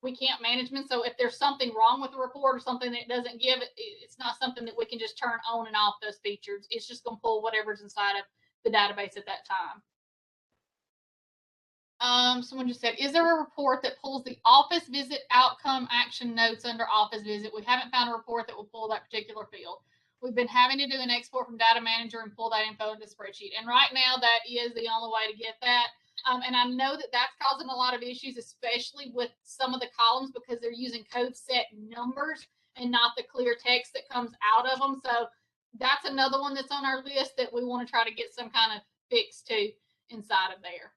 S1: we can't manage them. So if there's something wrong with the report or something that it doesn't give, it's not something that we can just turn on and off those features. It's just going to pull whatever's inside of the database at that time. Someone just said, is there a report that pulls the office visit outcome action notes under office visit? We haven't found a report that will pull that particular field. We've been having to do an export from data manager and pull that info into spreadsheet. And right now that is the only way to get that. And I know that that's causing a lot of issues, especially with some of the columns, because they're using code set numbers and not the clear text that comes out of them. So that's another one that's on our list that we want to try to get some kind of fix to inside of there.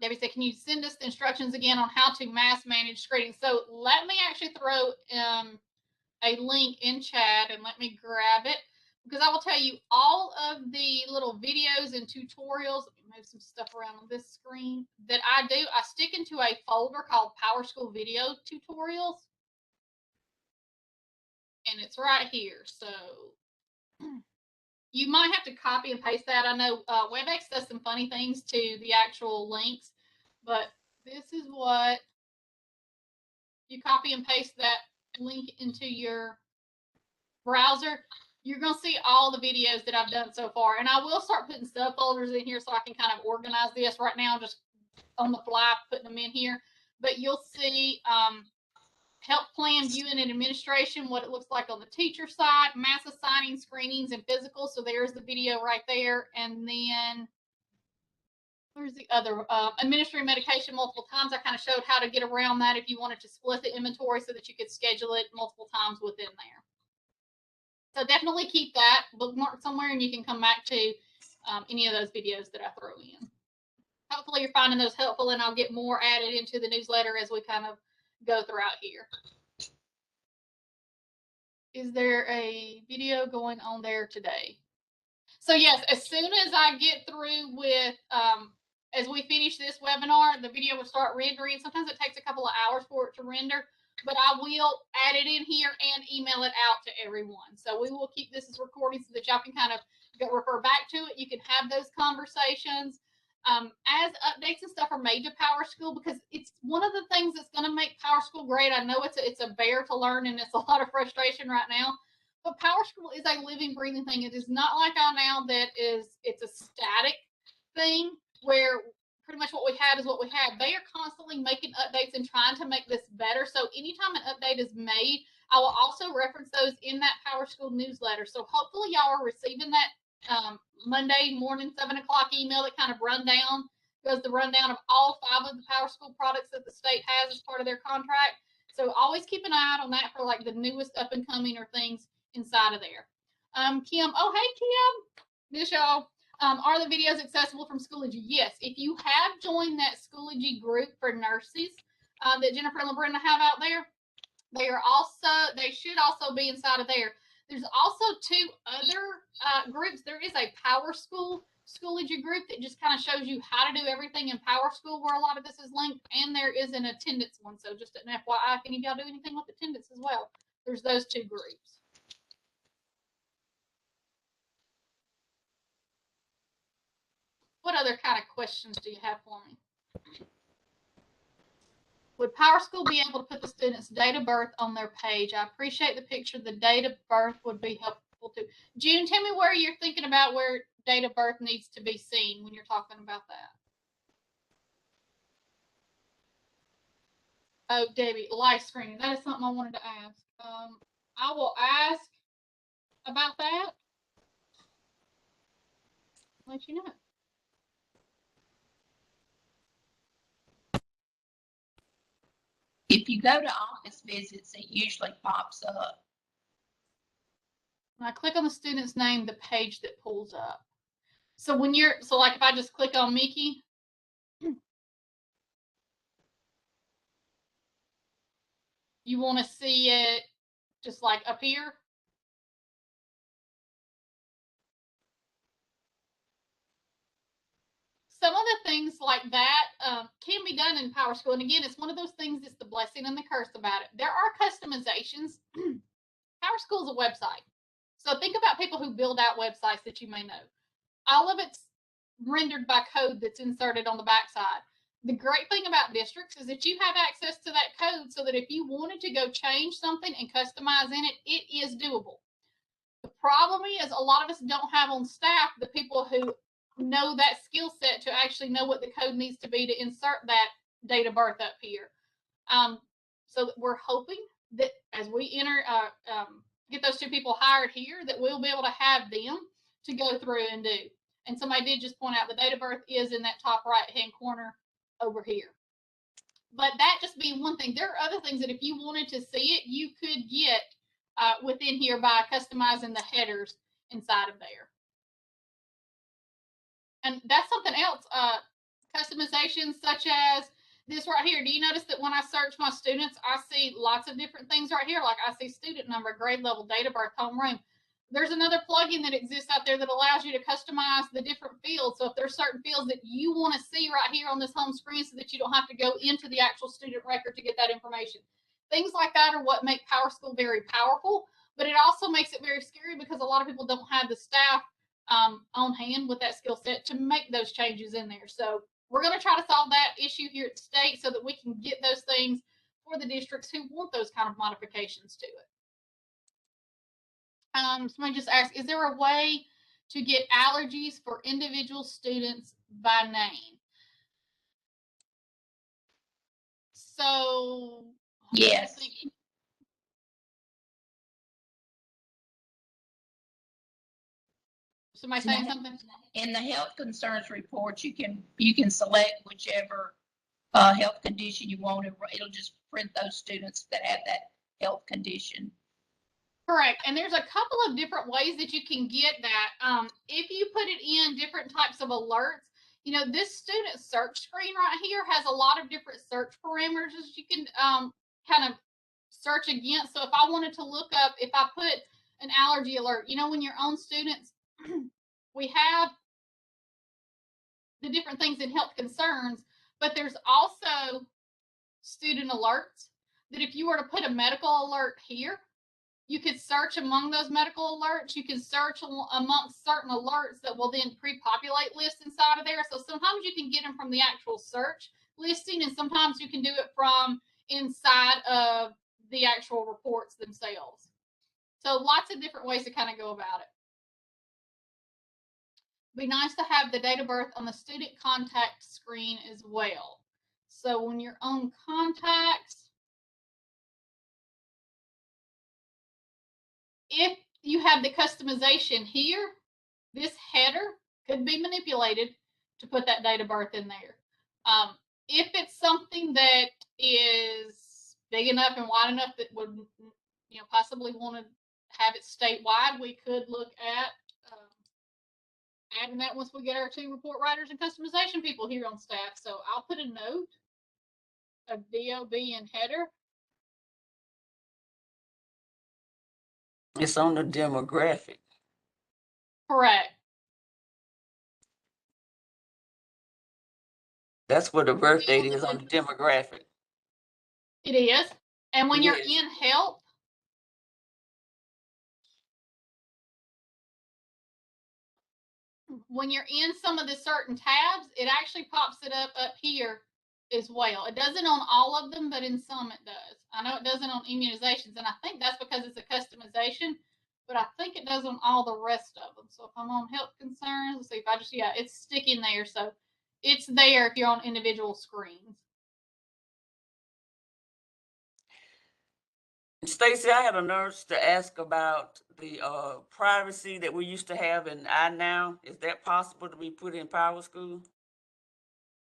S1: Debbie said, can you send us the instructions again on how to mass manage screening? So let me actually throw a link in chat and let me grab it, because I will tell you all of the little videos and tutorials. Let me move some stuff around on this screen that I do. I stick into a folder called PowerSchool Video Tutorials. And it's right here. So you might have to copy and paste that. I know WebEx does some funny things to the actual links, but this is what you copy and paste that link into your browser. You're going to see all the videos that I've done so far. And I will start putting subfolders in here so I can kind of organize this. Right now, I'm just on the fly putting them in here. But you'll see help plan, viewing, and administration, what it looks like on the teacher side, mass assigning, screenings, and physical. So there's the video right there. And then where's the other? Administering medication multiple times. I kind of showed how to get around that if you wanted to split the inventory so that you could schedule it multiple times within there. So definitely keep that bookmarked somewhere, and you can come back to any of those videos that I throw in. Hopefully you're finding those helpful, and I'll get more added into the newsletter as we kind of go throughout here. Is there a video going on there today? So yes, as soon as I get through with, as we finish this webinar, the video will start rendering. Sometimes it takes a couple of hours for it to render, but I will add it in here and email it out to everyone. So we will keep this as recording so that y'all can kind of go refer back to it. You can have those conversations. As updates and stuff are made to PowerSchool, because it's one of the things that's going to make PowerSchool great. I know it's a bear to learn, and it's a lot of frustration right now, but PowerSchool is a living, breathing thing. It is not like iNow that it's a static thing where pretty much what we have is what we have. They are constantly making updates and trying to make this better. So anytime an update is made, I will also reference those in that PowerSchool newsletter. So hopefully y'all are receiving that Monday morning 7 o'clock email that kind of goes the rundown of all 5 of the PowerSchool products that the state has as part of their contract. So always keep an eye out on that for like the newest up and coming or things inside of there. Kim, oh hey Kim, miss y'all. Are the videos accessible from Schoology? Yes, if you have joined that Schoology group for nurses that Jennifer and Brenda have out there, they should also be inside of there. There's also 2 other groups. There is a PowerSchool Schoology group that just kind of shows you how to do everything in PowerSchool, where a lot of this is linked, and there is an attendance one. So just an FYI, if any of y'all do anything with attendance as well, there's those 2 groups. What other kind of questions do you have for me? Would PowerSchool be able to put the student's date of birth on their page? I appreciate the picture. The date of birth would be helpful too. June, tell me where you're thinking about where date of birth needs to be seen when you're talking about that. Oh, Debbie, live screening. That is something I wanted to ask. I will ask about that. Let you know.
S2: If you go to office visits, it usually pops up.
S1: When I click on the student's name, the page that pulls up. So when so like if I just click on Mickey, you want to see it just like up here. Some of the things like that can be done in PowerSchool. And again, it's one of those things that's the blessing and the curse about it. There are customizations. PowerSchool is a website. So think about people who build out websites that you may know. All of it's rendered by code that's inserted on the backside. The great thing about districts is that you have access to that code so that if you wanted to go change something and customize in it, it is doable. The problem is a lot of us don't have on staff the people who know that skill set to actually know what the code needs to be to insert that date of birth up here. So we're hoping that as we get those 2 people hired here, that we'll be able to have them to go through and do. And somebody did just point out the date of birth is in that top right-hand corner over here. But that just being one thing, there are other things that if you wanted to see it, you could get within here by customizing the headers inside of there. And that's something else, customizations such as this right here. Do you notice that when I search my students, I see lots of different things right here? Like I see student number, grade level, date of birth, homeroom. There's another plugin that exists out there that allows you to customize the different fields. So if there's certain fields that you want to see right here on this home screen so that you don't have to go into the actual student record to get that information. Things like that are what make PowerSchool very powerful, but it also makes it very scary because a lot of people don't have the staff on hand with that skill set to make those changes in there. So we're going to try to solve that issue here at the state so that we can get those things for the districts who want those kind of modifications to it. Somebody just asked, is there a way to get allergies for individual students by name? So,
S2: yes.
S1: Somebody saying something?
S2: In the health concerns report, you can select whichever health condition you want. It'll just print those students that have that health condition.
S1: Correct. And there's a couple of different ways that you can get that. If you put it in different types of alerts, you know, this student search screen right here has a lot of different search parameters you can kind of search against. So if I wanted to look up, if I put an allergy alert, you know, when your own students, we have the different things in health concerns, but there's also student alerts that if you were to put a medical alert here, you could search among those medical alerts. You can search amongst certain alerts that will then pre-populate lists inside of there. So sometimes you can get them from the actual search listing, and sometimes you can do it from inside of the actual reports themselves. So lots of different ways to kind of go about it. Be nice to have the date of birth on the student contact screen as well. So when you're on contacts, if you have the customization here, this header could be manipulated to put that date of birth in there. If it's something that is big enough and wide enough that would, you know, possibly want to have it statewide, we could look at adding that once we get our 2 report writers and customization people here on staff. So I'll put a note of DOB and header.
S3: It's on the demographic.
S1: Correct.
S3: That's where the birth date is on the demographic.
S1: It is. And when you're
S3: Yes.
S1: in health, when you're in some of the certain tabs, it actually pops it up here as well. It doesn't on all of them, but in some it does. I know it doesn't on immunizations, and I think that's because it's a customization, but I think it does on all the rest of them. So if I'm on health concerns, let's see if I just, yeah, it's sticking there. So it's there if you're on individual screens.
S3: Stacy, I had a nurse to ask about the privacy that we used to have in iNow. Is that possible to be put in PowerSchool?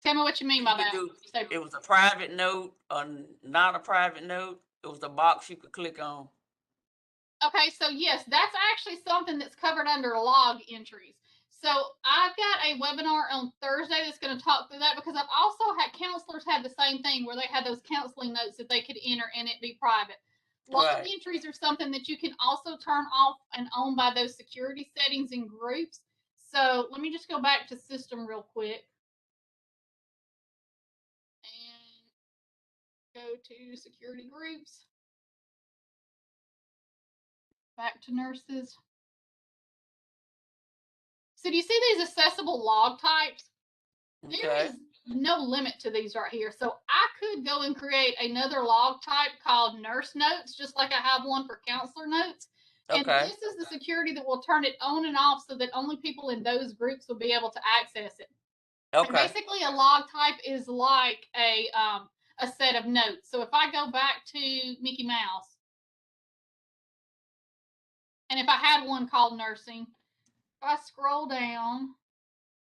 S1: Tell me what you mean by that. So,
S3: It was a private note or not a private note. It was a box you could click on.
S1: okay, so yes, that's actually something that's covered under log entries. So I've got a webinar on Thursday that's going to talk through that, because I've also had counselors have the same thing where they had those counseling notes that they could enter and it be private. Log
S3: Right.
S1: entries are something that you can also turn off and on by those security settings in groups. So let me just go back to system real quick and go to security groups. Back to nurses. So do you see these accessible log types? There
S3: Okay.
S1: is no limit to these right here. So I could go and create another log type called nurse notes, just like I have one for counselor notes. And
S3: Okay,
S1: this is the security that will turn it on and off so that only people in those groups will be able to access it. And
S3: okay,
S1: basically, a log type is like a set of notes. So if I go back to Mickey Mouse, and if I had one called nursing, if I scroll down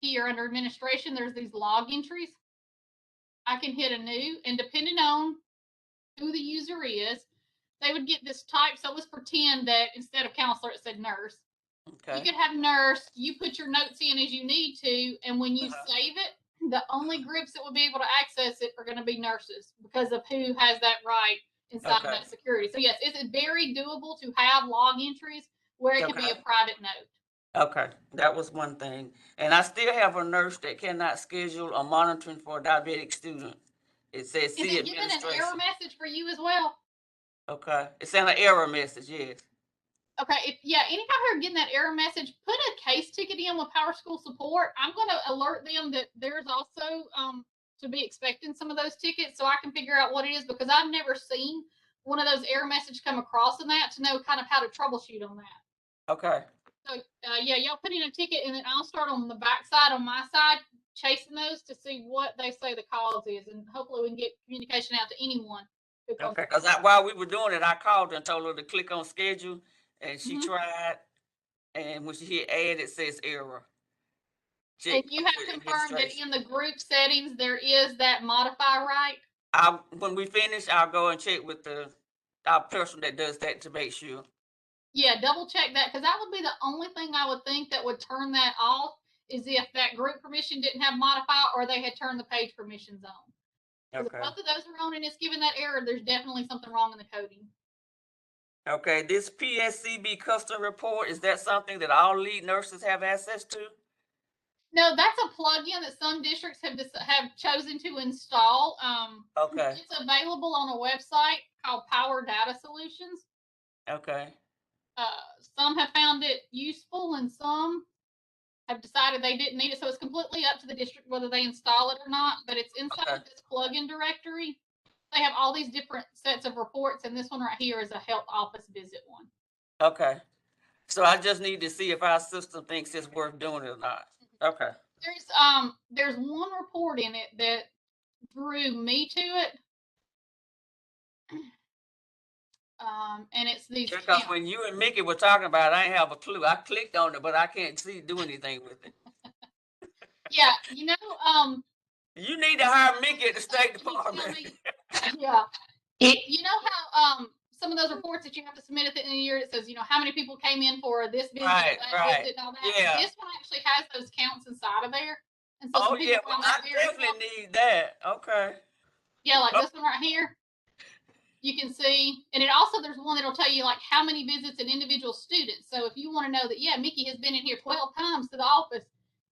S1: here under administration, there's these log entries. I can hit a new, and depending on who the user is, they would get this type. So let's pretend that instead of counselor, it said nurse. You
S3: okay,
S1: could have nurse, you put your notes in as you need to, and when you
S3: Uh-huh.
S1: save it, the only groups that will be able to access it are going to be nurses because of who has that right inside of
S3: Okay.
S1: that security. So yes, it's very doable to have log entries where it could be
S3: Okay.
S1: a private note.
S3: Okay, that was one thing. And I still have a nurse that cannot schedule a monitoring for a diabetic student. It says
S1: Is
S3: see
S1: it giving an error
S3: administration.
S1: message for you as well?
S3: Okay, it's in an error message, yes.
S1: Okay, anytime you're getting that error message, put a case ticket in with Power School support. I'm going to alert them that there's also to be expecting some of those tickets so I can figure out what it is because I've never seen one of those error messages come across in that to know kind of how to troubleshoot on that.
S3: Okay,
S1: So y'all put in a ticket and then I'll start on the back side on my side chasing those to see what they say the cause is, and hopefully we can get communication out to anyone who comes.
S3: okay, because while we were doing it, I called her and told her to click on schedule, and she
S1: Mhm.
S3: tried, and when she hit add, it says error.
S1: And
S3: Check
S1: you have confirmed that in the group settings there is that modify right?
S3: When we finish, I'll go and check with our person that does that to make sure.
S1: Yeah, double check that because that would be the only thing I would think that would turn that off is if that group permission didn't have modify or they had turned the page permissions on. Because
S3: Okay.
S1: if both of those are on and it's giving that error, there's definitely something wrong in the coding.
S3: Okay, this PSCB custom report, is that something that all lead nurses have access to?
S1: No, that's a plugin that some districts have chosen to install.
S3: Okay,
S1: It's available on a website called Power Data Solutions.
S3: okay,
S1: Some have found it useful and some have decided they didn't need it. So it's completely up to the district whether they install it or not, but it's inside
S3: okay,
S1: of this plugin directory. They have all these different sets of reports, and this one right here is a health office visit one.
S3: okay. So I just need to see if our system thinks it's worth doing it or not. Okay,
S1: There's one report in it that drew me to it. And it's these
S3: because
S1: counts.
S3: when you and Mickey were talking about it, I didn't have a clue. I clicked on it, but I can't do anything with it.
S1: Yeah,
S3: You need to hire Mickey at the State
S1: can you tell
S3: Department.
S1: me? Yeah.
S2: It,
S1: You know how some of those reports that you have to submit at the end of the year, it says, how many people came in for this visit,
S3: Right,
S1: that
S3: right.
S1: visit, and all that.
S3: Yeah.
S1: This one actually has those counts inside of there. And so
S3: Oh
S1: some
S3: yeah,
S1: people
S3: well
S1: found
S3: I
S1: that very
S3: definitely
S1: helpful.
S3: need that. Okay.
S1: Yeah, like
S3: Oh.
S1: this one right here. You can see, and it also, there's one that'll tell you like how many visits an individual student. So if you want to know that, yeah, Mickey has been in here 12 times to the office,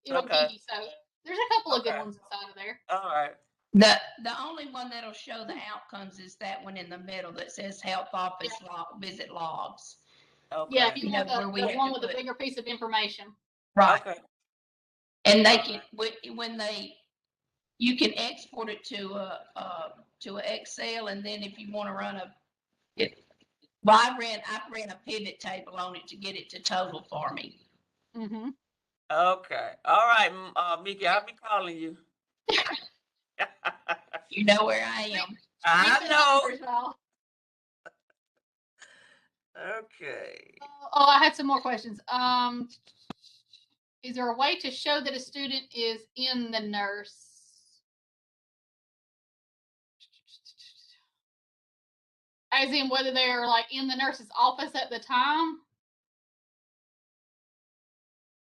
S1: it'll
S3: Okay.
S1: give you. So there's a couple of good
S3: Okay.
S1: ones inside of there.
S3: All right.
S2: the only one that'll show the outcomes is that one in the middle that says health office visit logs.
S3: Okay.
S1: Yeah, if you want
S2: where we
S1: the
S2: have
S1: one
S2: to
S1: with the
S2: put-
S1: bigger piece of information.
S2: Right.
S3: Okay.
S2: And they can, when you can export it to a Excel, and then if you want to run I ran a pivot table on it to get it to total for me.
S1: Mm-hmm.
S3: Okay. All right, Mickey, I'll be calling you.
S2: You know where I am.
S3: I know. Okay.
S1: Oh, I had some more questions. Is there a way to show that a student is in the nurse? As in whether they're like in the nurse's office at the time?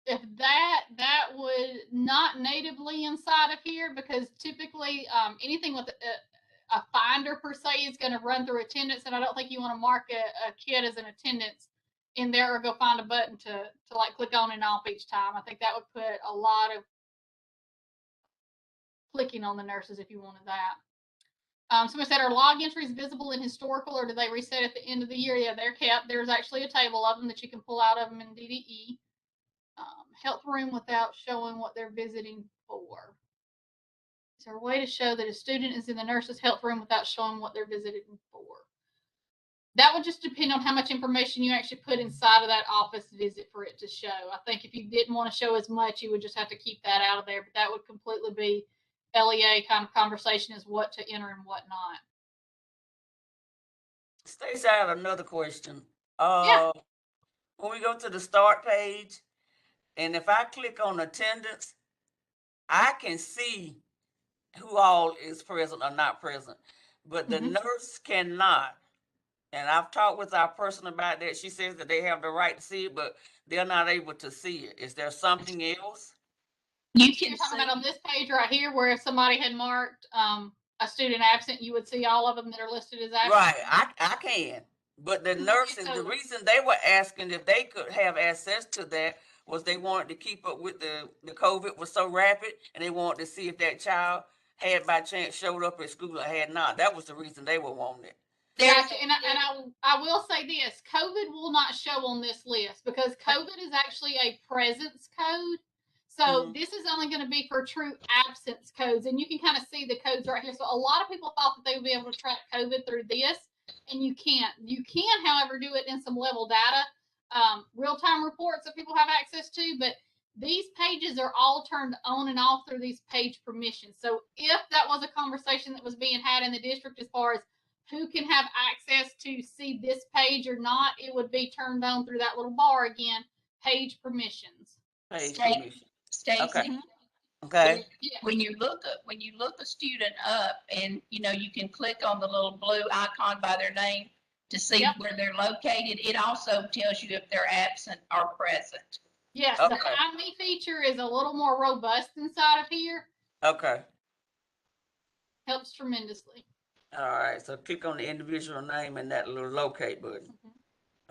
S1: If that would not natively inside of here, because typically anything with a finder per se is going to run through attendance, and I don't think you want to mark a kid as an attendance in there or go find a button to like click on and off each time. I think that would put a lot of clicking on the nurses if you wanted that. Somebody said, are log entries visible in historical or do they reset at the end of the year? Yeah, they're kept. There's actually a table of them that you can pull out of them in DDE. Health room without showing what they're visiting for. Is there a way to show that a student is in the nurse's health room without showing what they're visiting for? That would just depend on how much information you actually put inside of that office visit for it to show. I think if you didn't want to show as much, you would just have to keep that out of there. But that would completely be LEA kind of conversation as what to enter and what not.
S3: Stacey, I have another question.
S1: Yeah.
S3: When we go to the start page, and if I click on attendance, I can see who all is present or not present, but the
S1: Mhm.
S3: nurse cannot. And I've talked with our person about that. She says that they have the right to see it, but they're not able to see it. Is there something else?
S2: You
S1: You're
S2: can
S1: talking
S2: see,
S1: about on this page right here, where if somebody had marked a student absent, you would see all of them that are listed as absent.
S3: Right, I can. But the nurses, the
S1: so-
S3: reason they were asking if they could have access to that was they wanted to keep up with the COVID was so rapid, and they wanted to see if that child had by chance showed up at school or had not. That was the reason they were wanting it.
S1: Gotcha. And I will say this, COVID will not show on this list because COVID is actually a presence code. So
S3: Mhm.
S1: this is only going to be for true absence codes. And you can kind of see the codes right here. So a lot of people thought that they would be able to track COVID through this, and you can't. You can, however, do it in some level data, real-time reports that people have access to, but these pages are all turned on and off through these page permissions. So if that was a conversation that was being had in the district as far as who can have access to see this page or not, it would be turned on through that little bar again, page permissions.
S3: Page
S2: Stacey,
S3: permission.
S2: Stacy,
S3: Okay.
S1: Yeah.
S2: when you look a student up and, you can click on the little blue icon by their name to see
S1: Yep.
S2: where they're located. It also tells you if they're absent or present.
S1: Yes,
S3: Okay.
S1: the Find Me feature is a little more robust inside of here.
S3: Okay.
S1: Helps tremendously.
S3: All right. So click on the individual name and that little locate button.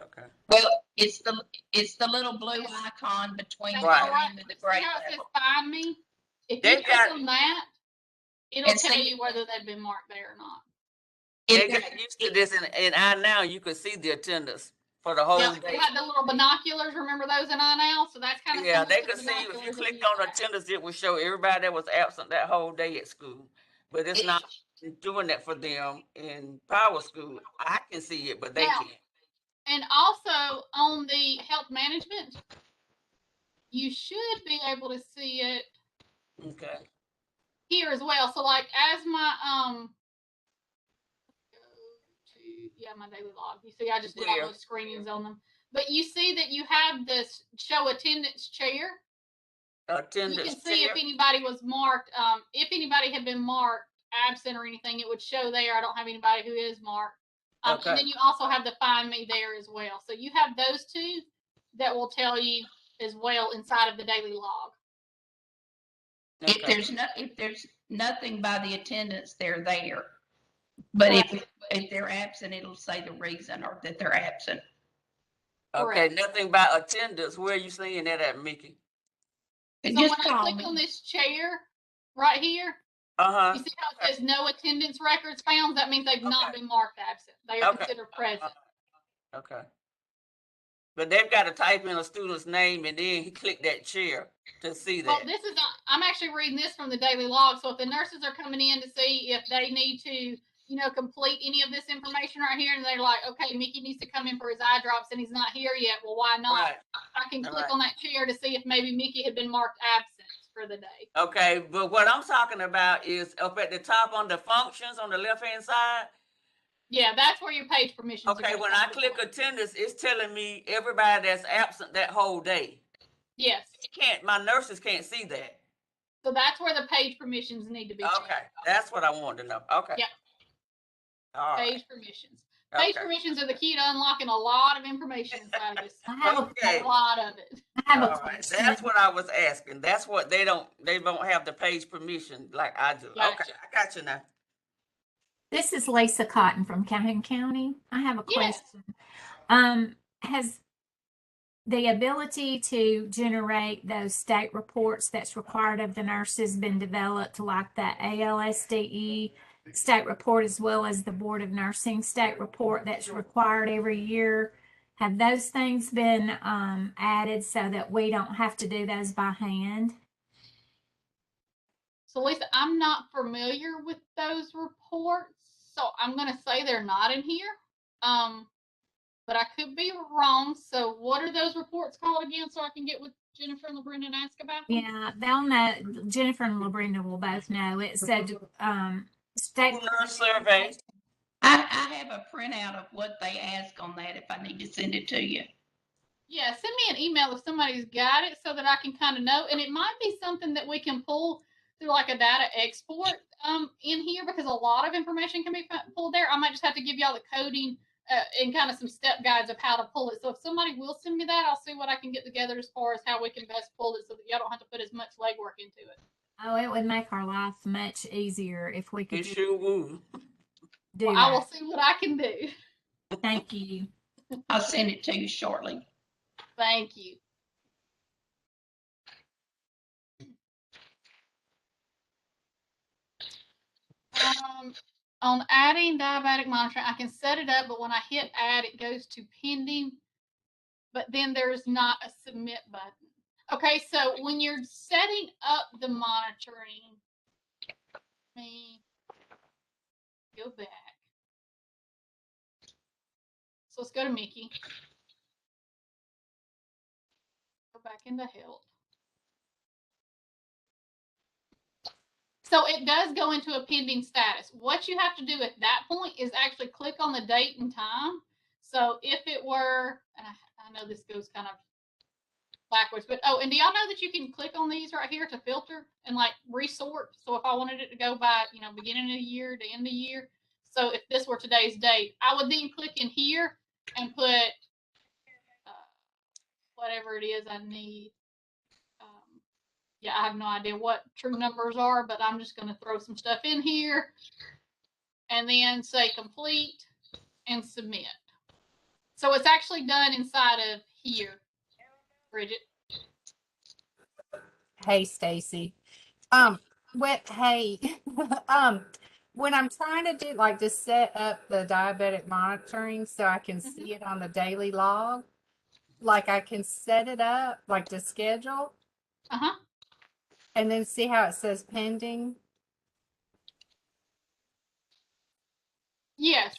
S3: Okay.
S2: Well, it's the little blue icon between the
S3: Right.
S2: green and the gray
S1: See how it says
S2: level.
S1: Find Me? If you
S3: They've
S1: click
S3: got-
S1: on that, it'll
S2: And
S1: tell
S2: see-
S1: you whether they've been marked there or not.
S3: They
S2: If
S3: got
S2: they're-
S3: used to this, and I now you could see the attendance for the whole
S1: Yep,
S3: day.
S1: they had the little binoculars. Remember those in iNow? So that's kind of
S3: Yeah, they could see if you
S1: binoculars that
S3: clicked
S1: we
S3: on
S1: use.
S3: attendance, it would show everybody that was absent that whole day at school. But it's
S2: It-
S3: not doing that for them in Power School. I can see it, but they
S1: Now,
S3: can't.
S1: And also on the health management, you should be able to see it
S3: Okay.
S1: here as well. So like as my my daily log. You see I just did all
S3: Where?
S1: those screenings on them. But you see that you have this show attendance chair. You
S3: Attendance
S1: can see
S3: chair.
S1: if anybody was marked, if anybody had been marked absent or anything, it would show there. I don't have anybody who is marked.
S3: Okay.
S1: And then you also have the Find Me there as well. So you have those two that will tell you as well inside of the daily log.
S2: If
S3: Okay.
S2: there's nothing by the attendance, they're there. But if they're absent, it'll say the reason or that they're absent.
S3: Okay,
S1: Correct.
S3: nothing about attendance. Where are you seeing that at, Mickey?
S2: And
S1: So
S2: just
S1: when I
S2: call
S1: click on
S2: me.
S1: this chair right here,
S3: Uh-huh.
S1: you see how it says no attendance records found? That means they've not
S3: Okay.
S1: been marked absent. They are
S3: Okay.
S1: considered present.
S3: Okay. But they've got to type in a student's name and then he click that chair to see
S1: Well,
S3: that.
S1: this is I'm actually reading this from the daily log. So if the nurses are coming in to see if they need to, complete any of this information right here, and they're like, okay, Mickey needs to come in for his eye drops and he's not here yet. Well, why not?
S3: Right.
S1: I can click
S3: Right.
S1: on that chair to see if maybe Mickey had been marked absent for the day.
S3: Okay, but what I'm talking about is up at the top on the functions on the left-hand side.
S1: Yeah, that's where your page permissions. are
S3: Okay,
S1: gonna
S3: when
S1: come
S3: I
S1: into
S3: click
S1: play.
S3: attendance, it's telling me everybody that's absent that whole day.
S1: Yes.
S3: My nurses can't see that.
S1: So that's where the page permissions need to be.
S3: Okay,
S1: changed.
S3: that's what I wanted to know. Okay.
S1: Yep.
S3: All right.
S1: Page permissions. Page
S3: Okay.
S1: permissions are the key to unlocking a lot of information inside of this.
S4: I have
S3: Okay.
S1: A lot of it.
S4: I have a
S3: All right,
S4: question.
S3: that's what I was asking. That's what they don't have the page permission like I do.
S1: Gotcha.
S3: Okay, I got you now.
S4: This is Lisa Cotton from Calhoun County. I have a
S1: Yes.
S4: question. Has the ability to generate those state reports that's required of the nurses been developed, like the ALSDE state report as well as the Board of Nursing state report that's required every year? Have those things been added so that we don't have to do those by hand?
S1: So Lisa, I'm not familiar with those reports, so I'm going to say they're not in here. but I could be wrong. So what are those reports called again so I can get with Jennifer and LaBrenda and ask about them?
S4: Yeah, they'll know. Jennifer and Labrina will both know. It said, state.
S3: School nurse survey.
S2: I have a printout of what they ask on that if I need to send it to you.
S1: Yeah, send me an email if somebody's got it so that I can kind of know. And it might be something that we can pull through like a data export in here because a lot of information can be pulled there. I might just have to give y'all the coding and kind of some step guides of how to pull it. So if somebody will send me that, I'll see what I can get together as far as how we can best pull it so that y'all don't have to put as much legwork into it.
S4: Oh, it would make our life much easier if we could
S3: It sure would.
S4: do
S1: Well, I will
S4: that.
S1: see what I can do.
S4: Thank you.
S2: I'll send it to you shortly.
S1: Thank you. On adding diabetic monitoring, I can set it up, but when I hit add, it goes to pending, but then there's not a submit button. Okay, so when you're setting up the monitoring, let me go back. So let's go to Mickey. Go back into health. So it does go into a pending status. What you have to do at that point is actually click on the date and time. So if it were, and I know this goes kind of backwards, but oh, and do y'all know that you can click on these right here to filter and like resort? So if I wanted it to go by, beginning of the year to end of the year. So if this were today's date, I would then click in here and put whatever it is I need. Yeah, I have no idea what true numbers are, but I'm just going to throw some stuff in here and then say complete and submit. So it's actually done inside of here, Bridget.
S5: Hey, Stacy. Hey, when I'm trying to do like just set up the diabetic monitoring so I can see it on the daily log, like I can set it up like the schedule and then see how it says pending.
S1: Yes.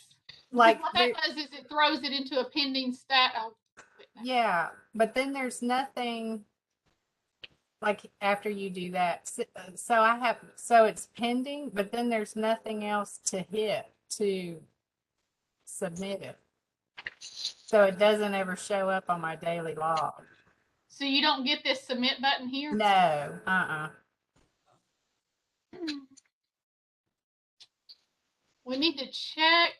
S5: Like
S1: what that does is it throws it into a pending stat. Oh,
S5: yeah, but then there's nothing like after you do that. So it's pending, but then there's nothing else to hit to submit it. So it doesn't ever show up on my daily log.
S1: So you don't get this submit button here?
S5: No,
S1: We need to check.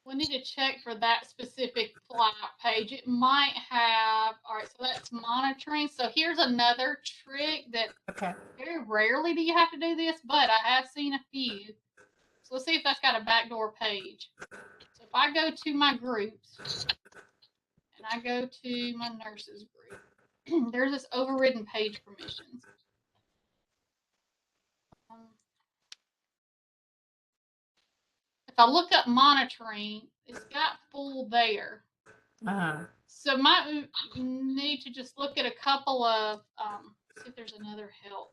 S1: We need to check for that specific flat page. It might have, all right, so that's monitoring. So here's another trick that
S5: Okay.
S1: very rarely do you have to do this, but I have seen a few. So let's see if that's got a backdoor page. So if I go to my groups and I go to my nurses group, there's this overridden page permissions. If I look up monitoring, it's got full there. So might need to just look at a couple of, see if there's another help.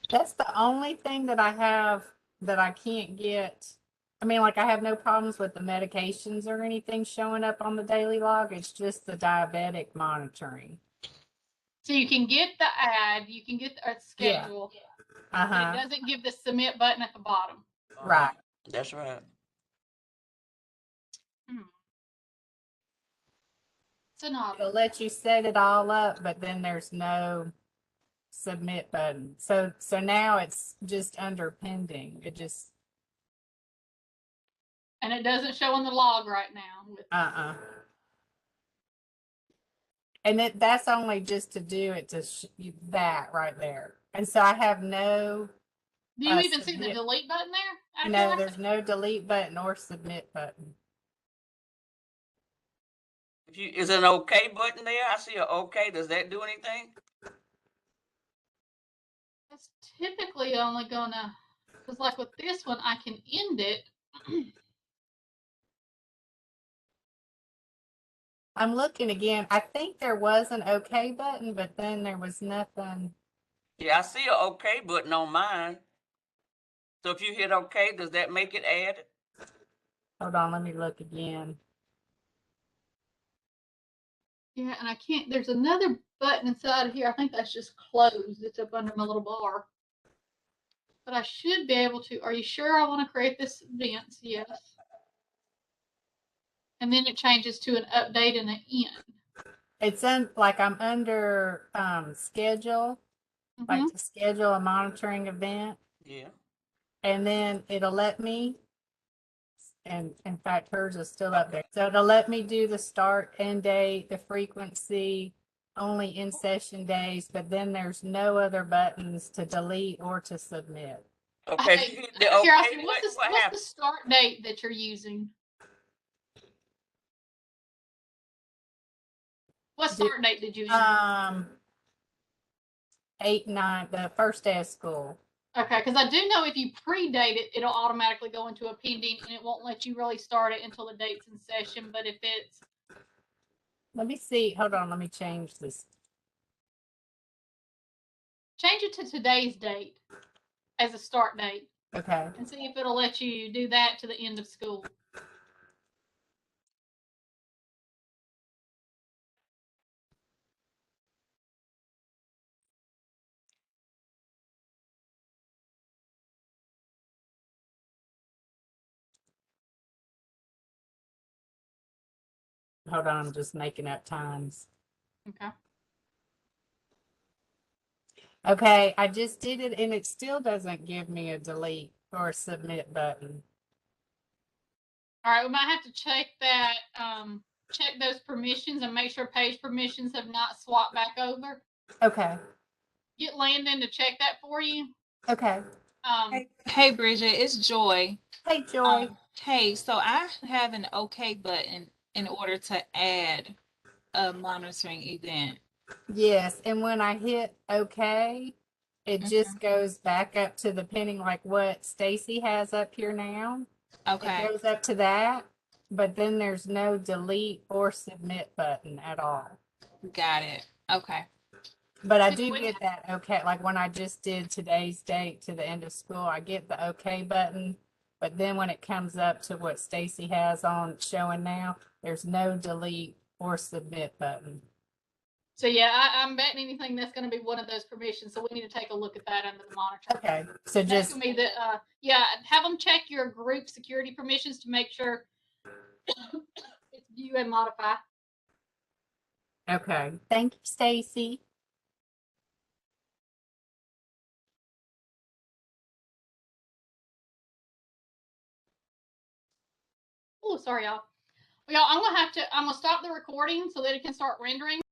S5: That's the only thing that I have that I can't get. I mean, like I have no problems with the medications or anything showing up on the daily log. It's just the diabetic monitoring.
S1: So you can get the ad, you can get the schedule.
S5: Yeah.
S1: It doesn't give the submit button at the bottom.
S5: Right.
S3: That's right.
S5: It'll let you set it all up, but then there's no submit button. So now it's just under pending. It just
S1: and it doesn't show on the log right now. With
S5: and that's only just to do it to that right there. And so I have no.
S1: Do you even see the delete button there?
S5: No, there's no delete button or submit button.
S3: Is an OK button there? I see an OK. Does that do anything?
S1: That's typically only gonna, because like with this one, I can end it.
S5: I'm looking again. I think there was an OK button, but then there was nothing.
S3: Yeah, I see a okay button on mine. So if you hit okay, does that make it added?
S5: Hold on, let me look again.
S1: Yeah, and I can't, there's another button inside of here. I think that's just closed. It's up under my little bar. But I should be able to. Are you sure I want to create this event? Yes. And then it changes to an update and an end.
S5: It's like I'm under schedule, like
S1: Mhm.
S5: to schedule a monitoring event,
S3: Yeah.
S5: and then it'll let me, and in fact, hers is still up there. So it'll let me do the start, end date, the frequency, only in session days, but then there's no other buttons to delete or to submit.
S3: Okay, if
S1: Hey,
S3: you hit the okay
S1: Curiosity,
S3: button,
S1: what's
S3: what
S1: the
S3: happens?
S1: start date that you're using? What
S5: Do-
S1: start date did you use?
S5: 8, 9, the first day of school.
S1: Okay, because I do know if you predate it, it'll automatically go into a pending and it won't let you really start it until the date's in session. But if it's
S5: Let me see. Hold on. Let me change this.
S1: change it to today's date as a start date
S5: Okay.
S1: and see if it'll let you do that to the end of school.
S5: Hold on. I'm just making up times.
S1: Okay.
S5: Okay. I just did it and it still doesn't give me a delete or a submit button.
S1: All right, we might have to check that, check those permissions and make sure page permissions have not swapped back over.
S5: Okay.
S1: Get Landon to check that for you.
S5: Okay.
S6: Hey Bridget, it's Joy.
S5: Hey, Joy.
S6: Hey, so I have an OK button in order to add a monitoring event.
S5: Yes. And when I hit OK, it
S6: Mhm.
S5: just goes back up to the pending, like what Stacy has up here now. It
S6: Okay,
S5: goes up to that, but then there's no delete or submit button at all.
S6: got it. Okay.
S5: But I
S1: So
S5: do
S1: we-
S5: get that okay. Like when I just did today's date to the end of school, I get the okay button. But then when it comes up to what Stacy has on showing now, there's no delete or submit button.
S1: So yeah, I'm betting anything that's going to be one of those permissions. So we need to take a look at that under the monitor.
S5: Okay, so
S1: That's
S5: just
S1: gonna be the yeah. Have them check your group security permissions to make sure it's view and modify.
S5: okay. Thank you, Stacy.
S1: Oh, sorry, y'all. Well, y'all, I'm gonna stop the recording so that it can start rendering.